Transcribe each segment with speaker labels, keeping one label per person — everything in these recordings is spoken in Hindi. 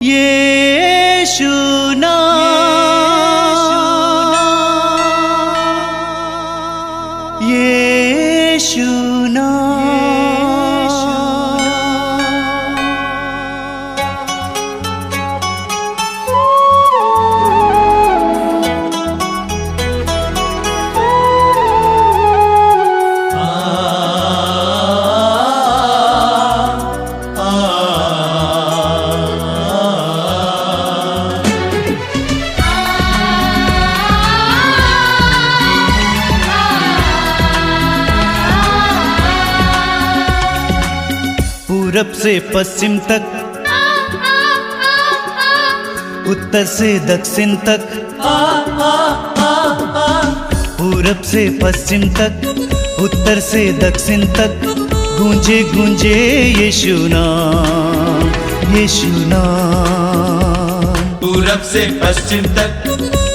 Speaker 1: यीशु नाम, यीशु पूरब से पश्चिम तक, उत्तर से दक्षिण तक, पूरब से पश्चिम तक, उत्तर से दक्षिण तक, गूंजे गूंजे यीशु नाम, यीशु नाम।
Speaker 2: पूरब से पश्चिम तक,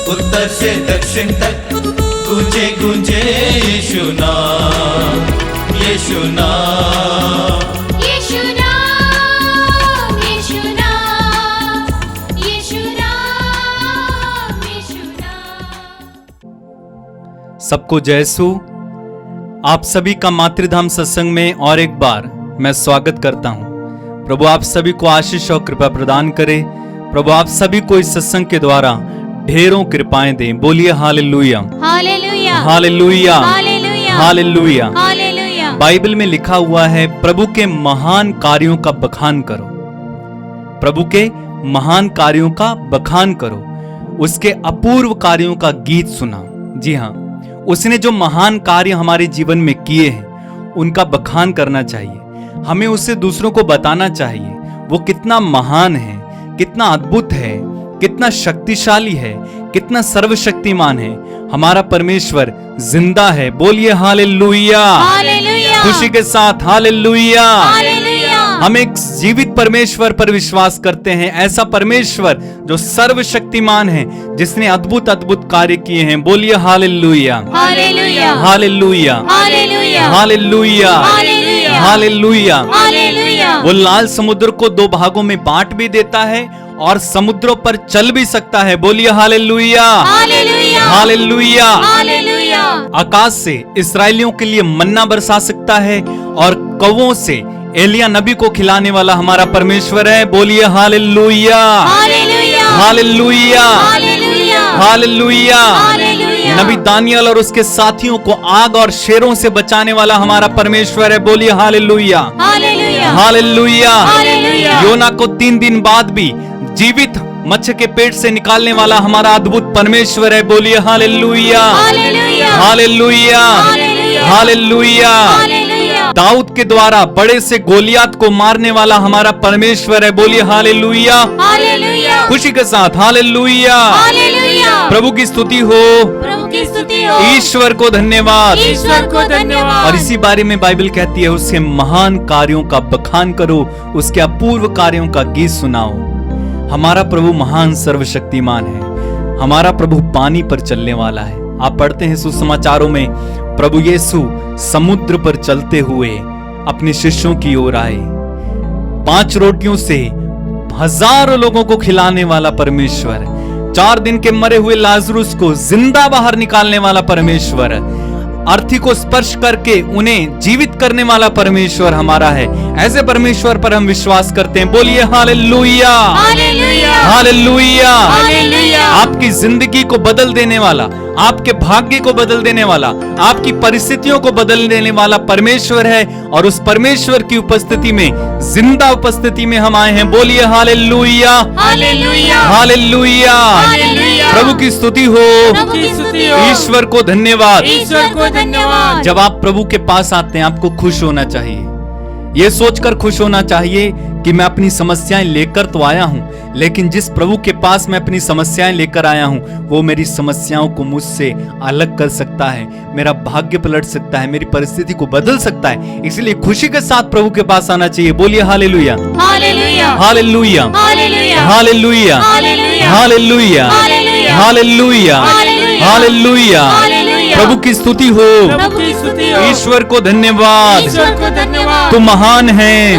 Speaker 2: उत्तर से दक्षिण तक, गूंजे गूंजे यीशु नाम, यीशु नाम।
Speaker 3: सबको जय यीशु। आप सभी का मातृधाम सत्संग में और एक बार मैं स्वागत करता हूं। प्रभु आप सभी को आशीष और कृपा प्रदान करे। प्रभु आप सभी को इस सत्संग के द्वारा ढेरों कृपाएं दें। बोलिए हालेलुया,
Speaker 4: हालेलुया,
Speaker 3: हालेलुया,
Speaker 4: हालेलुया,
Speaker 3: हालेलुया।
Speaker 4: हालेलुया।
Speaker 3: बाइबल में लिखा हुआ है, प्रभु के महान कार्यों का बखान करो। प्रभु के महान कार्यों का बखान करो, उसके अपूर्व कार्यों का गीत सुनाओ। जी हाँ, उसने जो महान कार्य हमारे जीवन में किए हैं उनका बखान करना चाहिए। हमें उससे दूसरों को बताना चाहिए वो कितना महान है, कितना अद्भुत है, कितना शक्तिशाली है, कितना सर्वशक्तिमान है। हमारा परमेश्वर जिंदा है। बोलिए हालेलुया,
Speaker 4: हालेलुया।
Speaker 3: खुशी के साथ हालेलुया।
Speaker 4: हालेलुया।
Speaker 3: हम एक जीवित परमेश्वर पर विश्वास करते हैं, ऐसा परमेश्वर जो सर्वशक्तिमान है, जिसने अद्भुत अद्भुत कार्य किए हैं। बोलिए हालेलुया,
Speaker 4: हालेलुया,
Speaker 3: हालेलुया,
Speaker 4: हालेलुया,
Speaker 3: हालेलुया,
Speaker 4: हालेलुया,
Speaker 3: हालेलुया।
Speaker 4: हालेलुया।
Speaker 3: वो लाल समुद्र को दो भागों में बांट भी देता है और समुद्रों पर चल भी सकता है। बोलिए हालेलुया,
Speaker 4: हालेलुया,
Speaker 3: हालेलुया।
Speaker 4: हालेलुया।
Speaker 3: आकाश से इस्राएलियों के लिए मन्ना बरसा सकता है और कौवों से एलिया नबी को खिलाने वाला हमारा परमेश्वर है। बोलिए हालेलुया,
Speaker 4: हालेलुया,
Speaker 3: हालेलुया,
Speaker 4: हालेलुया,
Speaker 3: हालेलुया।
Speaker 4: हालेलुया।
Speaker 3: नबी दानियल और उसके साथियों को आग और शेरों से बचाने वाला हमारा परमेश्वर है। बोलिए हालेलुया,
Speaker 4: हालेलुया,
Speaker 3: हालेलुया।
Speaker 4: हालेलुया।
Speaker 3: योना को 3 दिन बाद भी जीवित मच्छर के पेट से निकालने वाला हमारा अद्भुत परमेश्वर है। बोलिए हालेलुया,
Speaker 4: हालेलुया,
Speaker 3: हालेलुया, हालेलुया। दाऊद के द्वारा बड़े से गोलियात को मारने वाला हमारा परमेश्वर है। बोलिए हालेलुया,
Speaker 4: हालेलुया।
Speaker 3: खुशी के साथ हालेलुया।
Speaker 4: हालेलुया।
Speaker 3: प्रभु की स्तुति हो,
Speaker 4: प्रभु की स्तुति हो।
Speaker 3: ईश्वर को धन्यवाद।
Speaker 4: ईश्वर को धन्यवाद।
Speaker 3: और इसी बारे में बाइबल कहती है, उसके महान कार्यों का बखान करो, उसके अपूर्व कार्यों का गीत सुनाओ। हमारा प्रभु महान सर्वशक्तिमान है। हमारा प्रभु पानी पर चलने वाला है। आप पढ़ते हैं सुसमाचारों में, प्रभु यीशु समुद्र पर चलते हुए अपने शिष्यों की ओर आए। 5 रोटियों से हजारों लोगों को खिलाने वाला परमेश्वर, 4 दिन के मरे हुए लाजरुस को जिंदा बाहर निकालने वाला परमेश्वर, अर्थी को स्पर्श करके उन्हें जीवित करने वाला परमेश्वर हमारा है। ऐसे परमेश्वर पर हम विश्वास करते हैं। बोलिए हालेलुया,
Speaker 4: हालेलुया,
Speaker 3: हालेलुया।
Speaker 4: हालेलुया।
Speaker 3: आपकी जिंदगी को बदल देने वाला, आपके भाग्य को बदल देने वाला, आपकी परिस्थितियों को बदल देने वाला परमेश्वर है। और उस परमेश्वर की उपस्थिति में, जिंदा उपस्थिति में हम आए हैं। बोलिए हालेलुया,
Speaker 4: हालेलुया,
Speaker 3: हालेलुया।
Speaker 4: हालेलुया।
Speaker 3: प्रभु की स्तुति हो,
Speaker 4: प्रभु की स्तुति हो।
Speaker 3: ईश्वर को धन्यवाद।
Speaker 4: ईश्वर को धन्यवाद।
Speaker 3: जब आप प्रभु के पास आते हैं, आपको खुश होना चाहिए। ये सोचकर खुश होना चाहिए कि मैं अपनी समस्याएं लेकर तो आया हूं, लेकिन जिस प्रभु के पास मैं अपनी समस्याएं लेकर आया हूं, वो मेरी समस्याओं को मुझसे अलग कर सकता है, मेरा भाग्य पलट सकता है, मेरी परिस्थिति को बदल सकता है। इसलिए खुशी के साथ प्रभु के पास आना चाहिए। बोलिए हालेलुया,
Speaker 4: हालेलुया,
Speaker 3: हालेलुया,
Speaker 4: हालेलुया,
Speaker 3: हालेलुया,
Speaker 4: हालेलुया,
Speaker 3: हालेलुया,
Speaker 4: हालेलुया,
Speaker 3: हालेलुया, हालेलुया। प्रभु की स्तुति हो,
Speaker 4: प्रभु की स्तुति हो।
Speaker 3: ईश्वर को धन्यवाद।
Speaker 4: ईश्वर को धन्यवाद।
Speaker 3: तू महान है,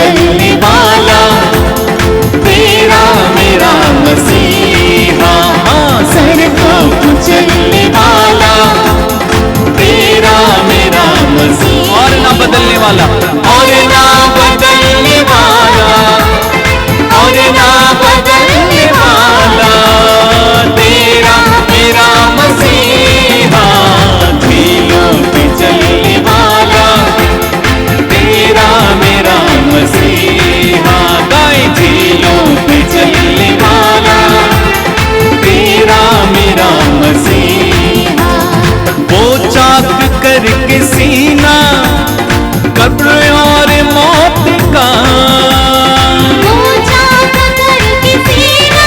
Speaker 2: चलने वाला तेरा मेरा मसीहा, सड़कों को चलने वाला तेरा मेरा मसीहा,
Speaker 3: और ना बदलने वाला,
Speaker 2: और ना बदलने वाला, और ना बदलने वाला तेरा मेरा मसीहा, झीलों पे चलने वाला तेरा मेरा मसीहा, गाए झीलों पे चलने वाला तेरा मेरा मसीहा,
Speaker 3: वो चाक करके सीना कब्र और मौत का,
Speaker 5: वो चाक करके सीना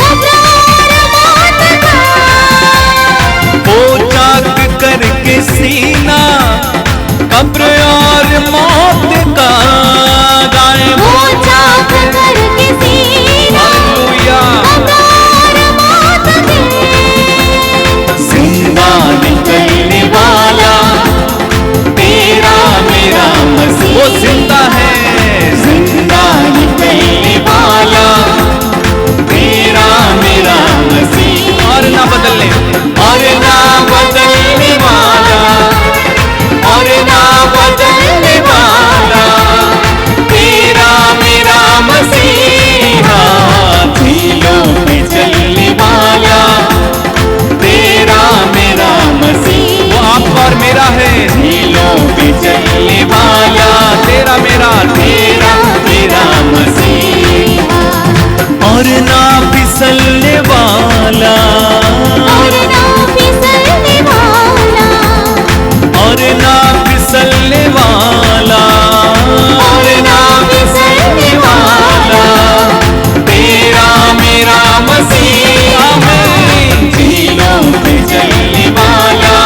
Speaker 5: कब्र और मौत का,
Speaker 3: वो चाक करके सीना कब्र और मौत का, गाए
Speaker 5: वो चाक करके सीना
Speaker 3: हालेलुया,
Speaker 5: कब्र और मौत के,
Speaker 2: जिंदा निकलने वाला तेरा मेरा मसीहा,
Speaker 3: वो जिंदा है,
Speaker 2: जिंदा निकलने वाला तेरा मेरा मसीहा,
Speaker 3: और ना बदलने,
Speaker 2: और ना बदलने वाला, और ना बदलने वाला तेरा मेरा मसीहा, झीलों पे चलने वाला तेरा मेरा मसीहा,
Speaker 3: वो आपका और मेरा है,
Speaker 2: झीलों पे चलने वाला
Speaker 3: तेरा मेरा,
Speaker 2: तेरा मेरा मसीहा,
Speaker 3: और ना फिसलने वाला,
Speaker 5: और ना फिसलने वाला,
Speaker 3: और ना फिसलने वाला,
Speaker 2: और ना फिसलने वाला तेरा मेरा मसीहा, झीलों पे चलने वाला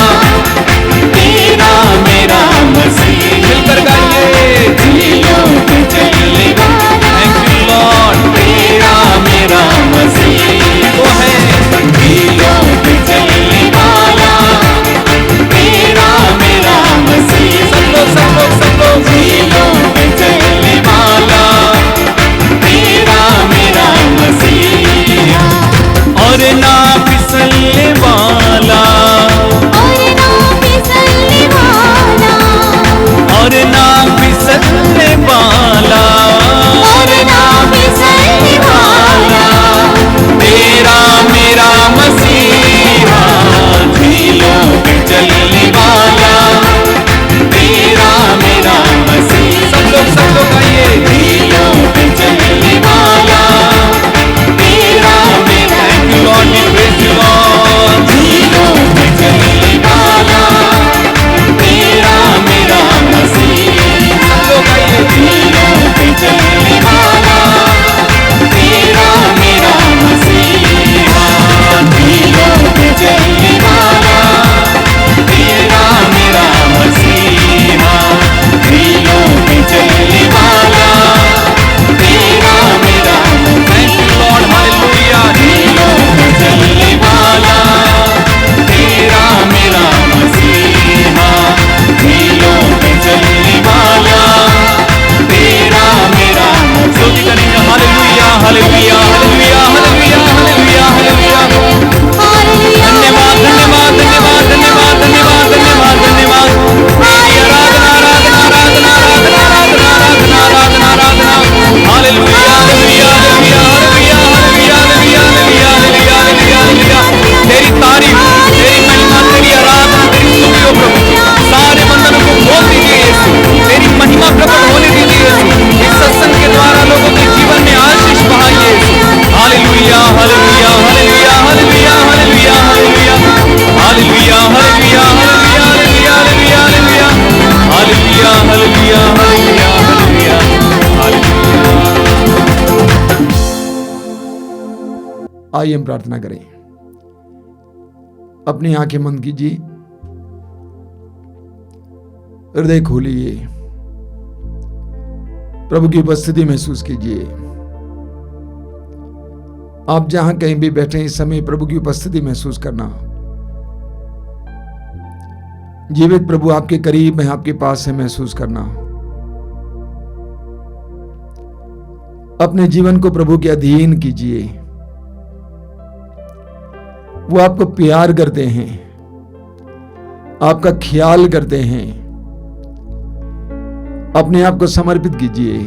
Speaker 2: तेरा मेरा मसीहा,
Speaker 3: मिलकर गाइए,
Speaker 2: झीलों पे चलने वाला
Speaker 3: थैंक यू लॉर्ड,
Speaker 2: तेरा मेरा मसीहा,
Speaker 3: वो है,
Speaker 2: झीलों पे चलने वाला तेरा मेरा मसीहा,
Speaker 3: सब लोग
Speaker 2: झीलों पे चलने वाला तेरा मेरा मसीहा,
Speaker 3: और ना फिसलने वाला,
Speaker 5: और ना फिसलने वाला,
Speaker 3: और ना फिसलने वाला,
Speaker 5: और ना फिसलने वाला,
Speaker 2: तेरा मेरा मसीहा, झीलों पे चलने वाला तेरा मेरा मसीहा,
Speaker 3: सब लोग गाइए,
Speaker 2: झीलों पे चलने वाला तेरा मेरा
Speaker 3: thank you lord, we praise you lord,
Speaker 2: झीलों पे चलने वाला तेरा मेरा मसीहा,
Speaker 3: सब लोग गाइए,
Speaker 2: झीलों पे चलने वाला तेरा मेरा मसीहा, झीलों पे चलने वाला तेरा मेरा मसीहा, झीलों पे चलने वाला तेरा मेरा
Speaker 3: थैंक यू लॉर्ड, हालेलुया,
Speaker 2: झीलों पे चलने वाला तेरा मेरा मसीहा, झीलों पे चलने वाला तेरा मेरा
Speaker 3: स्तुति करेंगे, हालेलुया, हालेलुया, हालेलुया, हालेलुया, हालेलुया, हालेलुया, धन्यवाद, धन्यवाद, धन्यवाद, धन्यवाद, धन्यवाद, धन्यवाद, धन्यवाद, तेरी आराधना, आराधना, आराधना, आराधना, आराधना, आराधना, आराधना, आराधना, हालेलुया, हालेलुया, हालेलुया, हालेलुया, हालेलुया, हालेलुया, हालेलुया, हालेलुया, हालेलुया, तेरी तारीफ, तेरी महिमा, तेरी आराधना, तेरी स्तुति हो प्रभु, सारे बंधनों को खोल दीजिए यीशु, तेरी महिमा प्रकट होने दीजिए यीशु, इस सत्संग के द्वारा लोगों के जीवन में आशीष बहाइए यीशु, हालेलुया, हालेलुया, हालेलुया, हालेलुया, हालेलुया, हालेलुया, हालेलुया, हालेलुया, हालेलुया, हालेलुया, हालेलुया, हालेलुया, हालेलुया, हालेलुया, हालेलुया, हालेलुया।
Speaker 6: आइए हम प्रार्थना करें। अपनी आंखें बंद कीजिए, हृदय खोलिए, प्रभु की उपस्थिति महसूस कीजिए। आप जहां कहीं भी बैठे इस समय प्रभु की उपस्थिति महसूस करना। जीवित प्रभु आपके करीब है, आपके पास है, महसूस करना। अपने जीवन को प्रभु के अधीन कीजिए। वो आपको प्यार करते हैं, आपका ख्याल करते हैं। अपने आप को समर्पित कीजिए,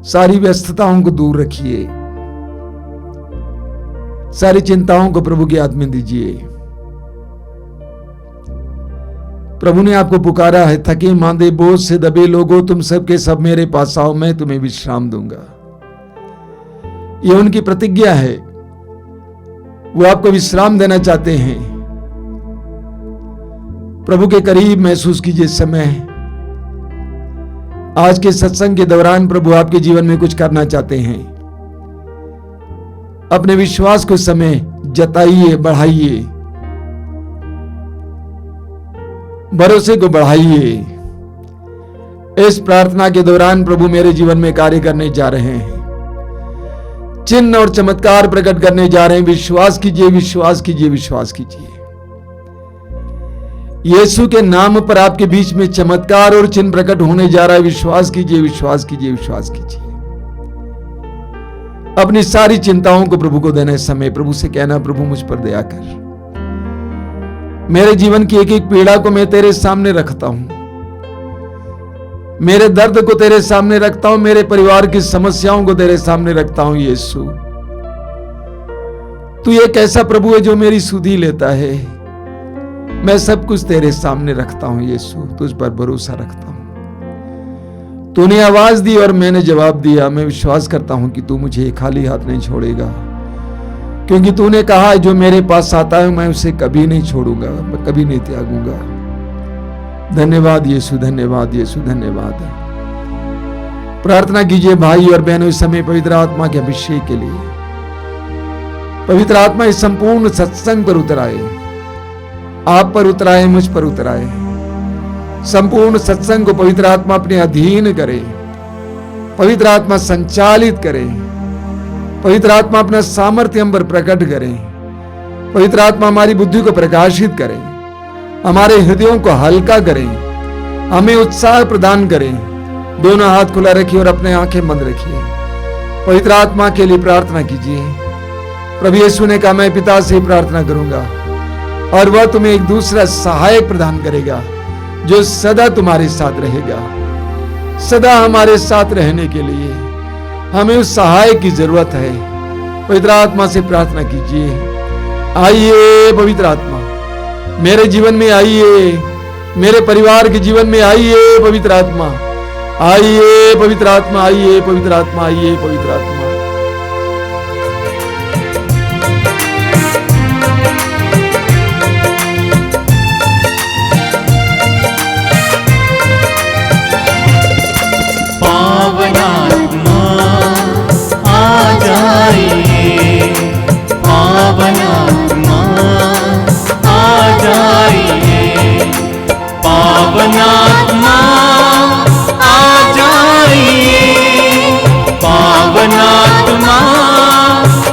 Speaker 6: सारी व्यस्तताओं को दूर रखिए, सारी चिंताओं को प्रभु के हाथ में दीजिए। प्रभु ने आपको पुकारा है, थके मांदे बोझ से दबे लोगों, तुम सबके सब मेरे पास आओ, मैं तुम्हें विश्राम दूंगा। यह उनकी प्रतिज्ञा है। वो आपको विश्राम देना चाहते हैं। प्रभु के करीब महसूस कीजिए समय। आज के सत्संग के दौरान प्रभु आपके जीवन में कुछ करना चाहते हैं। अपने विश्वास को समय जताइए, बढ़ाइए, भरोसे को बढ़ाइए। इस प्रार्थना के दौरान प्रभु मेरे जीवन में कार्य करने जा रहे हैं, चिन्ह और चमत्कार प्रकट करने जा रहे हैं। विश्वास कीजिए, विश्वास कीजिए, विश्वास कीजिए। यीशु के नाम पर आपके बीच में चमत्कार और चिन्ह प्रकट होने जा रहा है। विश्वास कीजिए, विश्वास कीजिए, विश्वास कीजिए। अपनी सारी चिंताओं को प्रभु को देने समय प्रभु से कहना, प्रभु मुझ पर दया कर। मेरे जीवन की एक एक पीड़ा को मैं तेरे सामने रखता हूं, मेरे दर्द को तेरे सामने रखता हूं, मेरे परिवार की समस्याओं को तेरे सामने रखता हूं। यीशु, तू एक ऐसा प्रभु है जो मेरी सुधि लेता है। मैं सब कुछ तेरे सामने रखता हूं। यीशु, तुझ पर भरोसा रखता हूं। तूने आवाज दी और मैंने जवाब दिया। मैं विश्वास करता हूं कि तू मुझे खाली हाथ नहीं छोड़ेगा, क्योंकि तूने कहा जो मेरे पास आता है मैं उसे कभी नहीं छोड़ूंगा, मैं कभी नहीं त्यागूंगा। धन्यवाद यीशु, धन्यवाद यीशु, धन्यवाद। प्रार्थना कीजिए भाई और बहनों इस समय पवित्र आत्मा के अभिषेक के लिए। पवित्र आत्मा इस संपूर्ण सत्संग पर उतर आए, आप पर उतर आए, मुझ पर उतर आए। संपूर्ण सत्संग को पवित्र आत्मा अपने अधीन करे, पवित्र आत्मा संचालित करे, पवित्र आत्मा अपना सामर्थ्य हम पर प्रकट करे, पवित्र आत्मा हमारी बुद्धि को प्रकाशित करे, हमारे हृदयों को हल्का करे, हमें उत्साह प्रदान करे। दोनों हाथ खुला रखिए और अपने आंखें बंद रखिए। पवित्र आत्मा के लिए प्रार्थना कीजिए। प्रभु यीशु ने कहा, मैं पिता से प्रार्थना करूंगा और वह तुम्हें एक दूसरा सहायक प्रदान करेगा जो सदा तुम्हारे साथ रहेगा। सदा हमारे साथ रहने के लिए हमें उस सहायक की जरूरत है। पवित्र आत्मा से प्रार्थना कीजिए, आइए पवित्र आत्मा मेरे जीवन में आइए, मेरे परिवार के जीवन में आइए। पवित्र आत्मा आइए, पवित्र आत्मा आइए, पवित्र आत्मा आइए, पवित्र आत्मा।
Speaker 2: पावनात्मा आ जाइए, पावनात्मा आ जाइए, पावनात्मा आ जाइए, पावनात्मा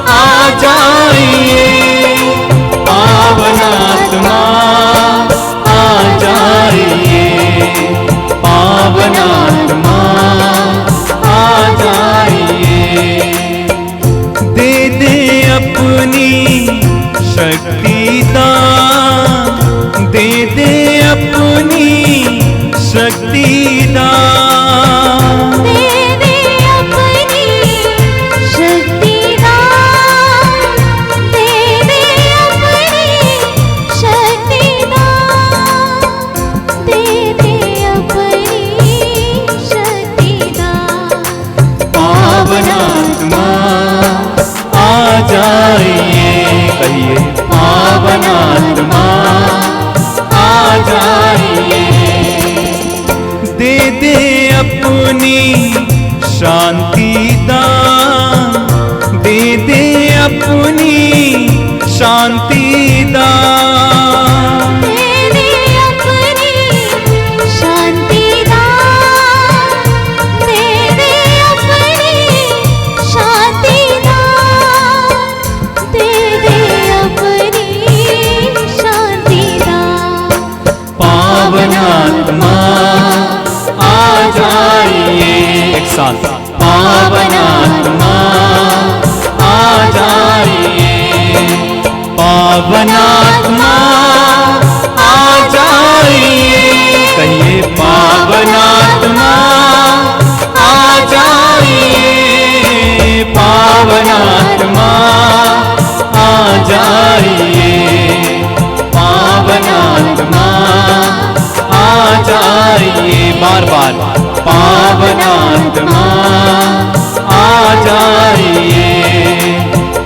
Speaker 2: आ जाइए, पावनात्मा आ जाइए, पावनात्मा आ जाइए।
Speaker 1: दे दे अपनी शक्ति दान, दे दे अपनी शक्ति दान,
Speaker 5: दे दे अपनी शक्ति दान, दे दे अपनी शक्ति दान, दे दे अपनी शक्ति दान।
Speaker 2: पावनात्मा आ जाइए, कहिए पावनात्मा आ जाइए।
Speaker 1: दे दे अपनी शांति दान, दे दे अपनी शांति दान,
Speaker 5: दे दे अपनी शांति दान, दे दे अपनी शांति दान, दे दे अपनी शांति दान।
Speaker 2: पावनात्मा आ जाइए। एक
Speaker 3: साथ।
Speaker 2: पावन आत्मा आ जाइए,
Speaker 3: पावन आत्मा आ जाइए, कहिए पावन आत्मा आ जाइए, पावन आत्मा आ जाइए, पावन आत्मा आ जाइए, बार बार पावन आत्मा आ जाइए,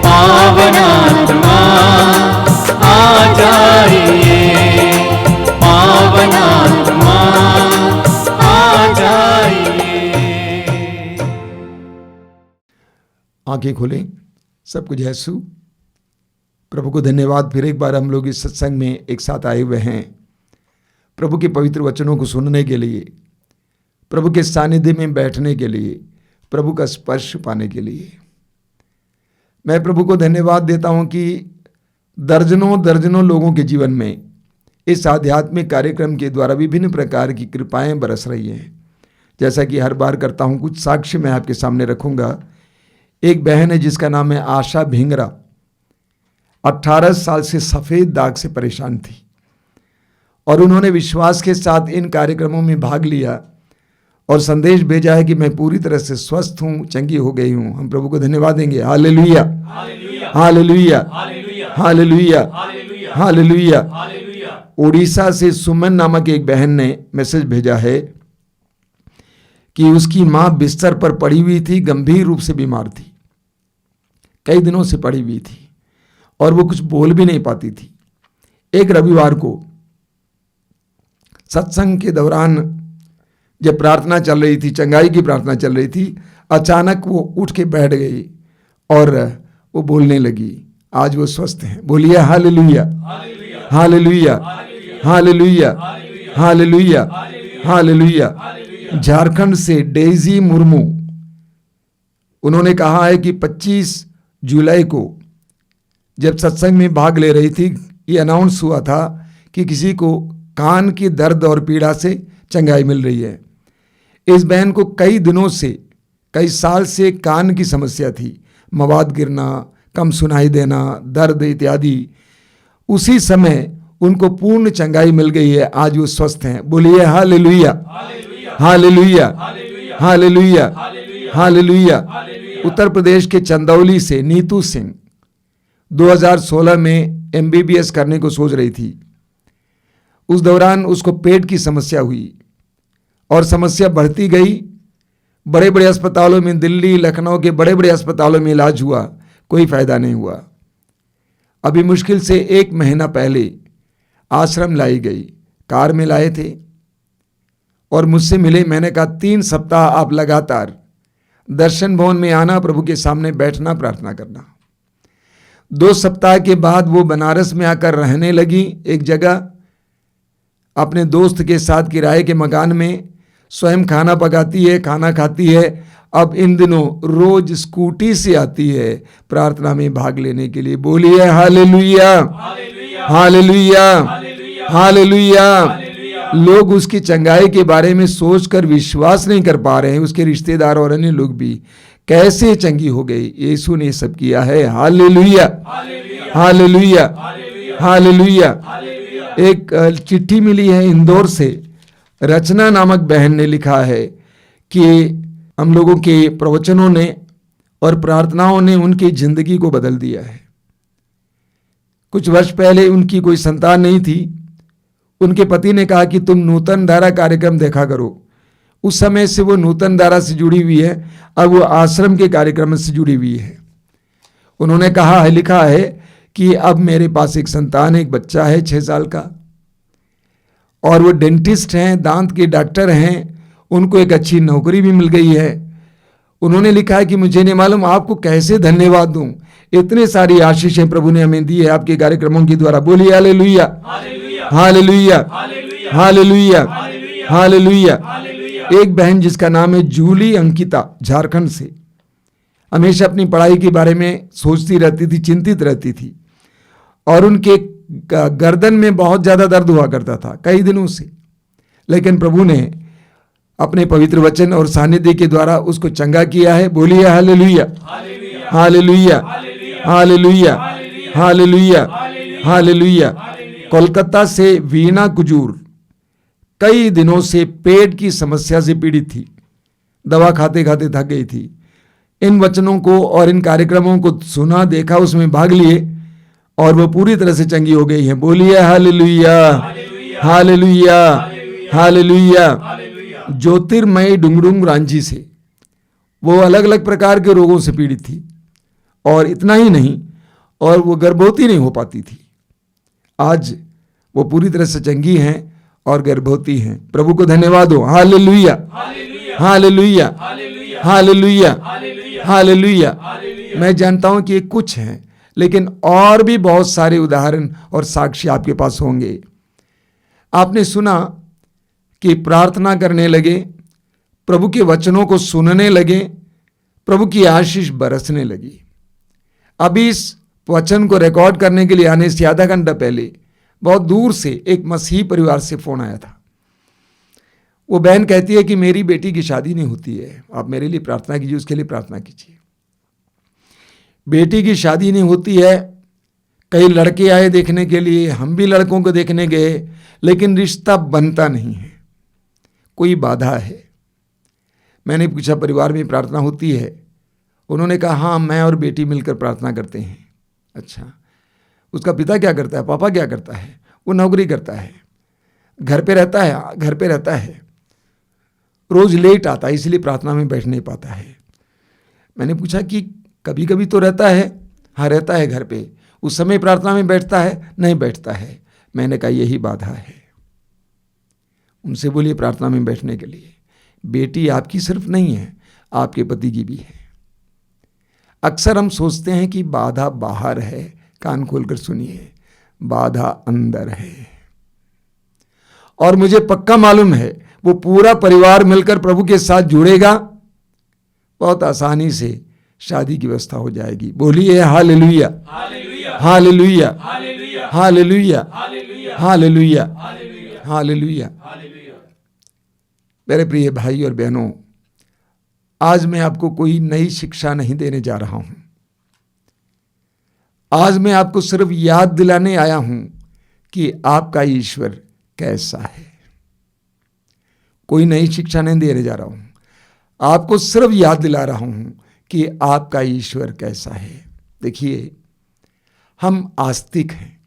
Speaker 3: पावन आत्मा आ जाइए, पावन आत्मा आ जाइए।
Speaker 6: आंखें खोलें, सब कुछ यीशु। प्रभु को धन्यवाद, फिर एक बार हम लोग इस सत्संग में एक साथ आए हुए हैं प्रभु के पवित्र वचनों को सुनने के लिए, प्रभु के सानिध्य में बैठने के लिए, प्रभु का स्पर्श पाने के लिए। मैं प्रभु को धन्यवाद देता हूं कि दर्जनों दर्जनों लोगों के जीवन में इस आध्यात्मिक कार्यक्रम के द्वारा विभिन्न प्रकार की कृपाएं बरस रही हैं। जैसा कि हर बार करता हूं, कुछ साक्ष्य मैं आपके सामने रखूंगा। एक बहन है जिसका नाम है आशा भिंगरा, 18 साल से सफ़ेद दाग से परेशान थी और उन्होंने विश्वास के साथ इन कार्यक्रमों में भाग लिया और संदेश भेजा है कि मैं पूरी तरह से स्वस्थ हूं, चंगी हो गई हूं। हम प्रभु को धन्यवाद देंगे। हालेलुया, हालेलुया, हालेलुया, हालेलुया। उड़ीसा से सुमन नामक एक बहन ने मैसेज भेजा है कि उसकी मां बिस्तर पर पड़ी हुई थी, गंभीर रूप से बीमार थी, कई दिनों से पड़ी हुई थी और वो कुछ बोल भी नहीं पाती थी। एक रविवार को सत्संग के दौरान जब प्रार्थना चल रही थी, चंगाई की प्रार्थना चल रही थी, अचानक वो उठ के बैठ गई और वो बोलने लगी। आज वो स्वस्थ हैं। बोलिए हालेलुया, हालेलुया, हालेलुया, हालेलुया, हालेलुया। झारखंड से डेजी मुर्मू, उन्होंने कहा है कि 25 जुलाई को जब सत्संग में भाग ले रही थी, ये अनाउंस हुआ था कि किसी को कान की दर्द और पीड़ा से चंगाई मिल रही है। इस बहन को कई दिनों से, कई साल से कान की समस्या थी, मवाद गिरना, कम सुनाई देना, दर्द इत्यादि। उसी समय उनको पूर्ण चंगाई मिल गई है। आज वो स्वस्थ हैं। बोलिए हालेलुया, हालेलुया, हालेलुया, हालेलुया। उत्तर प्रदेश के चंदौली से नीतू सिंह 2016 में MBBS करने को सोच रही थी। उस दौरान उसको पेट की समस्या हुई और समस्या बढ़ती गई। बड़े बड़े अस्पतालों में, दिल्ली, लखनऊ के बड़े बड़े अस्पतालों में इलाज हुआ, कोई फायदा नहीं हुआ। अभी मुश्किल से 1 महीना पहले आश्रम लाई गई, कार में लाए थे और मुझसे मिले। मैंने कहा 3 सप्ताह आप लगातार दर्शन भवन में आना, प्रभु के सामने बैठना, प्रार्थना करना। 2 सप्ताह के बाद वो बनारस में आकर रहने लगी एक जगह, अपने दोस्त के साथ किराए के मकान में। स्वयं खाना पकाती है, खाना खाती है। अब इन दिनों रोज स्कूटी से आती है प्रार्थना में भाग लेने के लिए। बोलिए हालेलुया, हालेलुया, हालेलुया। लोग उसकी चंगाई के बारे में सोचकर विश्वास नहीं कर पा रहे हैं, उसके रिश्तेदार और अन्य लोग भी। कैसे चंगी हो गई? यीशु ने सब किया है। हालेलुया, हालेलुया, हालेलुया। एक चिट्ठी मिली है इंदौर से, रचना नामक बहन ने लिखा है कि हम लोगों के प्रवचनों ने और प्रार्थनाओं ने उनकी जिंदगी को बदल दिया है। कुछ वर्ष पहले उनकी कोई संतान नहीं थी। उनके पति ने कहा कि तुम नूतन धारा कार्यक्रम देखा करो। उस समय से वो नूतन धारा से जुड़ी हुई है, अब वो आश्रम के कार्यक्रम से जुड़ी हुई है। उन्होंने कहा है, लिखा है कि अब मेरे पास एक संतान है, एक बच्चा है 6 साल का, और वो डेंटिस्ट हैं, दांत के डॉक्टर हैं। उनको एक अच्छी नौकरी भी मिल गई है। उन्होंने लिखा है कि मुझे नहीं मालूम आपको कैसे धन्यवाद दूं, इतने सारी आशीषें प्रभु ने हमें दी है आपके कार्यक्रमों के द्वारा। बोलिए हालेलुया, हालेलुया, हालेलुया, हालेलुया। एक बहन जिसका नाम है जूली अंकिता, झारखंड से, हमेशा अपनी पढ़ाई के बारे में सोचती रहती थी, चिंतित रहती थी, और उनके गर्दन में बहुत ज़्यादा दर्द हुआ करता था कई दिनों से। लेकिन प्रभु ने अपने पवित्र वचन और सानिध्य के द्वारा उसको चंगा किया है। बोलिए हालेलुया, हालेलुया, हालेलुया, हालेलुया, हालेलुया। कोलकाता से वीणा कुजूर कई दिनों से पेट की समस्या से पीड़ित थी, दवा खाते खाते थक गई थी। इन वचनों को और इन कार्यक्रमों को सुना, देखा, उसमें भाग लिए और वो पूरी तरह से चंगी हो गई है। बोलिए हालेलुया, हालेलुया, हालेलुया। ज्योतिर्मय डुंगडुंग रांची से वो अलग अलग प्रकार के रोगों से पीड़ित थी और इतना ही नहीं, और वो गर्भवती नहीं हो पाती थी। आज वो पूरी तरह से चंगी हैं और गर्भवती हैं। प्रभु को धन्यवाद हो। हालेलुया, हालेलुया, हालेलुया, हालेलुया। मैं जानता हूं कि ये कुछ हैं, लेकिन और भी बहुत सारे उदाहरण और साक्ष्य आपके पास होंगे। आपने सुना कि प्रार्थना करने लगे, प्रभु के वचनों को सुनने लगे, प्रभु की आशीष बरसने लगी। अभी इस वचन को रिकॉर्ड करने के लिए आने से आधा घंटा पहले बहुत दूर से एक मसीही परिवार से फोन आया था। वो बहन कहती है कि मेरी बेटी की शादी नहीं होती है, आप मेरे लिए प्रार्थना कीजिए, उसके लिए प्रार्थना कीजिए। बेटी की शादी नहीं होती है, कई लड़के आए देखने के लिए, हम भी लड़कों को देखने गए, लेकिन रिश्ता बनता नहीं है, कोई बाधा है। मैंने पूछा परिवार में प्रार्थना होती है? उन्होंने कहा हाँ, मैं और बेटी मिलकर प्रार्थना करते हैं। अच्छा, उसका पिता क्या करता है, पापा क्या करता है? वो नौकरी करता है, घर पे रहता है, घर पे रहता है, रोज लेट आता है, इसलिए प्रार्थना में बैठ नहीं पाता है। मैंने पूछा कि कभी कभी तो रहता है? हाँ रहता है घर पे, उस समय प्रार्थना में बैठता है? नहीं बैठता है। मैंने कहा यही बाधा है। उनसे बोलिए प्रार्थना में बैठने के लिए। बेटी आपकी सिर्फ नहीं है, आपके पति की भी है। अक्सर हम सोचते हैं कि बाधा बाहर है, कान खोलकर सुनिए, बाधा अंदर है। और मुझे पक्का मालूम है वो पूरा परिवार मिलकर प्रभु के साथ जुड़ेगा, बहुत आसानी से शादी की व्यवस्था हो जाएगी। बोलिए हालेलुया, हालेलुया, हालेलुया, हालेलुया, हालेलुया। मेरे प्रिय भाई और बहनों, आज मैं आपको कोई नई शिक्षा नहीं देने जा रहा हूं। आज मैं आपको सिर्फ याद दिलाने आया हूं कि आपका ईश्वर कैसा है। कोई नई शिक्षा नहीं देने जा रहा हूं, आपको सिर्फ याद दिला रहा हूं कि आपका ईश्वर कैसा है। देखिए, हम आस्तिक हैं,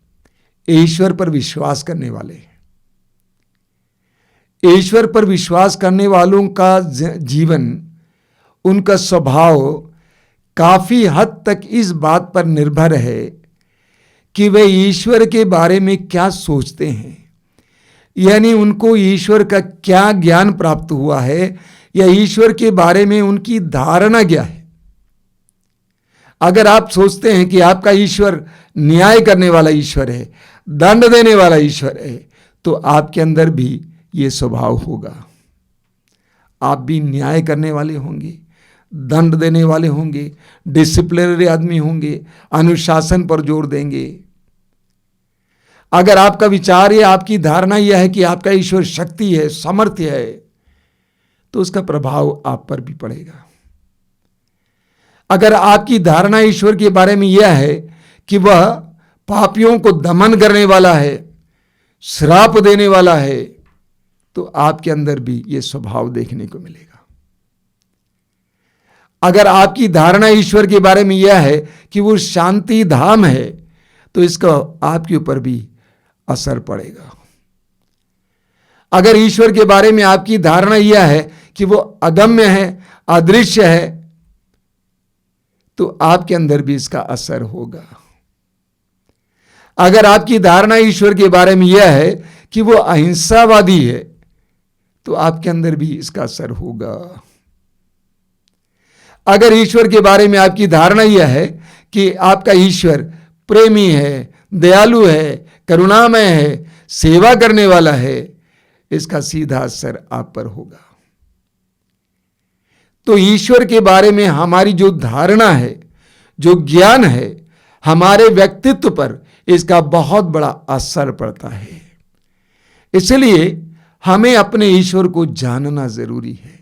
Speaker 6: ईश्वर पर विश्वास करने वाले हैं। ईश्वर पर विश्वास करने वालों का जीवन, उनका स्वभाव काफी हद तक इस बात पर निर्भर है कि वे ईश्वर के बारे में क्या सोचते हैं, यानी उनको ईश्वर का क्या ज्ञान प्राप्त हुआ है या ईश्वर के बारे में उनकी धारणा क्या है। अगर आप सोचते हैं कि आपका ईश्वर न्याय करने वाला ईश्वर है, दंड देने वाला ईश्वर है, तो आपके अंदर भी ये स्वभाव होगा। आप भी न्याय करने वाले होंगे, दंड देने वाले होंगे, डिसिप्लिनरी आदमी होंगे, अनुशासन पर जोर देंगे। अगर आपका विचार या आपकी धारणा यह है कि आपका ईश्वर शक्ति है, सामर्थ्य है, तो उसका प्रभाव आप पर भी पड़ेगा। अगर आपकी धारणा ईश्वर के बारे में यह है कि वह पापियों को दमन करने वाला है, श्राप देने वाला है, तो आपके अंदर भी यह स्वभाव देखने को मिलेगा। अगर आपकी धारणा ईश्वर के बारे में यह है कि वो शांति धाम है, तो इसका आपके ऊपर भी असर पड़ेगा। अगर ईश्वर के बारे में आपकी धारणा यह है कि वो अगम्य है, अदृश्य है, तो आपके अंदर भी इसका असर होगा। अगर आपकी धारणा ईश्वर के बारे में यह है कि वो अहिंसावादी है, तो आपके अंदर भी इसका असर होगा। अगर ईश्वर के बारे में आपकी धारणा यह है कि आपका ईश्वर प्रेमी है, दयालु है, करुणामय है, सेवा करने वाला है, इसका सीधा असर आप पर होगा। तो ईश्वर के बारे में हमारी जो धारणा है, जो ज्ञान है, हमारे व्यक्तित्व पर इसका बहुत बड़ा असर पड़ता है। इसलिए हमें अपने ईश्वर को जानना जरूरी है।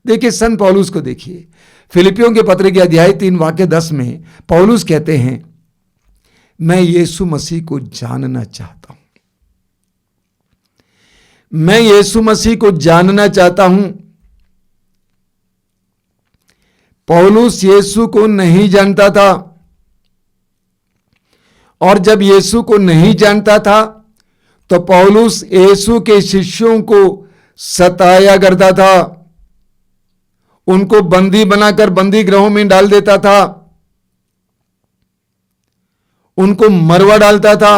Speaker 6: देखिए संत पौलुस को देखिए, फिलिपियों के पत्र के अध्याय 3 वाक्य 10 में पौलुस कहते हैं, मैं यीशु मसीह को जानना चाहता हूं। मैं यीशु मसीह को जानना चाहता हूं। पौलुस यीशु को नहीं जानता था, और जब यीशु को नहीं जानता था तो पौलुस यीशु के शिष्यों को सताया करता था, उनको बंदी बनाकर बंदी गृहों में डाल देता था, उनको मरवा डालता था।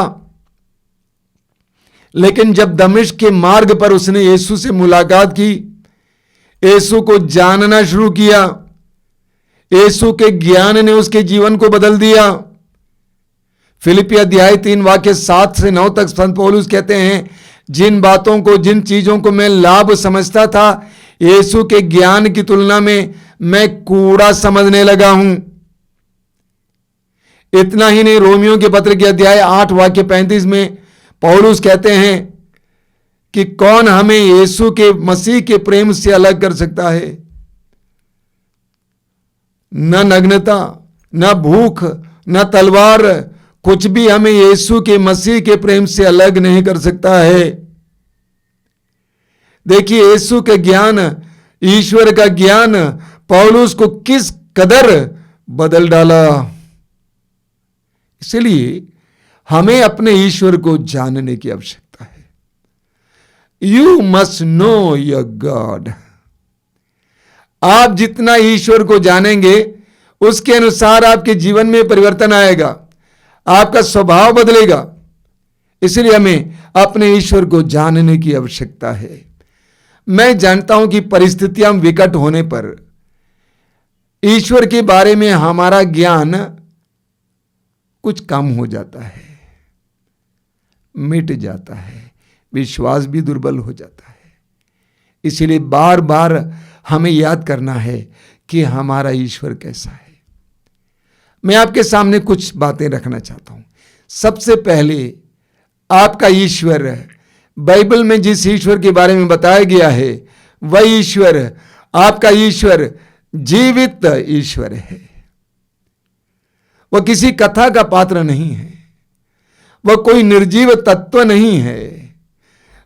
Speaker 6: लेकिन जब दमिश्क के मार्ग पर उसने यीशु से मुलाकात की, यीशु को जानना शुरू किया, यीशु के ज्ञान ने उसके जीवन को बदल दिया। फिलिपी अध्याय 3 वाक्य 7 से 9 तक संत पौलुस कहते हैं, जिन बातों को, जिन चीजों को मैं लाभ समझता था, यीशु के ज्ञान की तुलना में मैं कूड़ा समझने लगा हूं। इतना ही नहीं, रोमियो के पत्र के अध्याय 8 वाक्य 35 में पौलुस कहते हैं कि कौन हमें यीशु के मसीह के प्रेम से अलग कर सकता है? न नग्नता, न भूख, न तलवार, कुछ भी हमें यीशु के मसीह के प्रेम से अलग नहीं कर सकता है। देखिए यीशु का ज्ञान, ईश्वर का ज्ञान पौलुस को किस कदर बदल डाला। इसलिए हमें अपने ईश्वर को जानने की आवश्यकता है। You must know your God. आप जितना ईश्वर को जानेंगे उसके अनुसार आपके जीवन में परिवर्तन आएगा, आपका स्वभाव बदलेगा। इसलिए हमें अपने ईश्वर को जानने की आवश्यकता है। मैं जानता हूं कि परिस्थितियां विकट होने पर ईश्वर के बारे में हमारा ज्ञान कुछ कम हो जाता है, मिट जाता है, विश्वास भी दुर्बल हो जाता है। इसलिए बार बार हमें याद करना है कि हमारा ईश्वर कैसा है। मैं आपके सामने कुछ बातें रखना चाहता हूं। सबसे पहले, आपका ईश्वर, बाइबल में जिस ईश्वर के बारे में बताया गया है, वह ईश्वर, आपका ईश्वर जीवित ईश्वर है। वह किसी कथा का पात्र नहीं है, वह कोई निर्जीव तत्व नहीं है,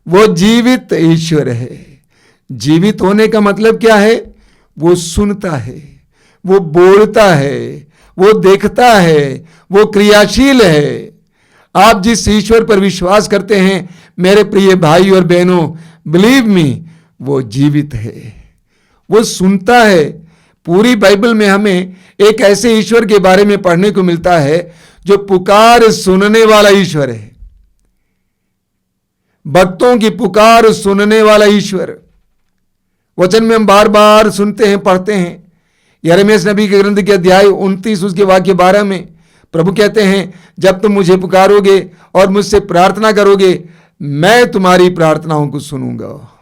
Speaker 6: वह जीवित ईश्वर है। जीवित होने का मतलब क्या है? वो सुनता है, वो बोलता है, वो देखता है, वो क्रियाशील है। आप जिस ईश्वर पर विश्वास करते हैं मेरे प्रिय भाई और बहनों, बिलीव मी, वो जीवित है, वो सुनता है। पूरी बाइबल में हमें एक ऐसे ईश्वर के बारे में पढ़ने को मिलता है जो पुकार सुनने वाला ईश्वर है, भक्तों की पुकार सुनने वाला ईश्वर। वचन में हम बार बार सुनते हैं, पढ़ते हैं। यिर्मयाह नबी के ग्रंथ के अध्याय 29 उसके वाक्य 12 में प्रभु कहते हैं, जब तुम मुझे पुकारोगे और मुझसे प्रार्थना करोगे, मैं तुम्हारी प्रार्थनाओं को सुनूंगा।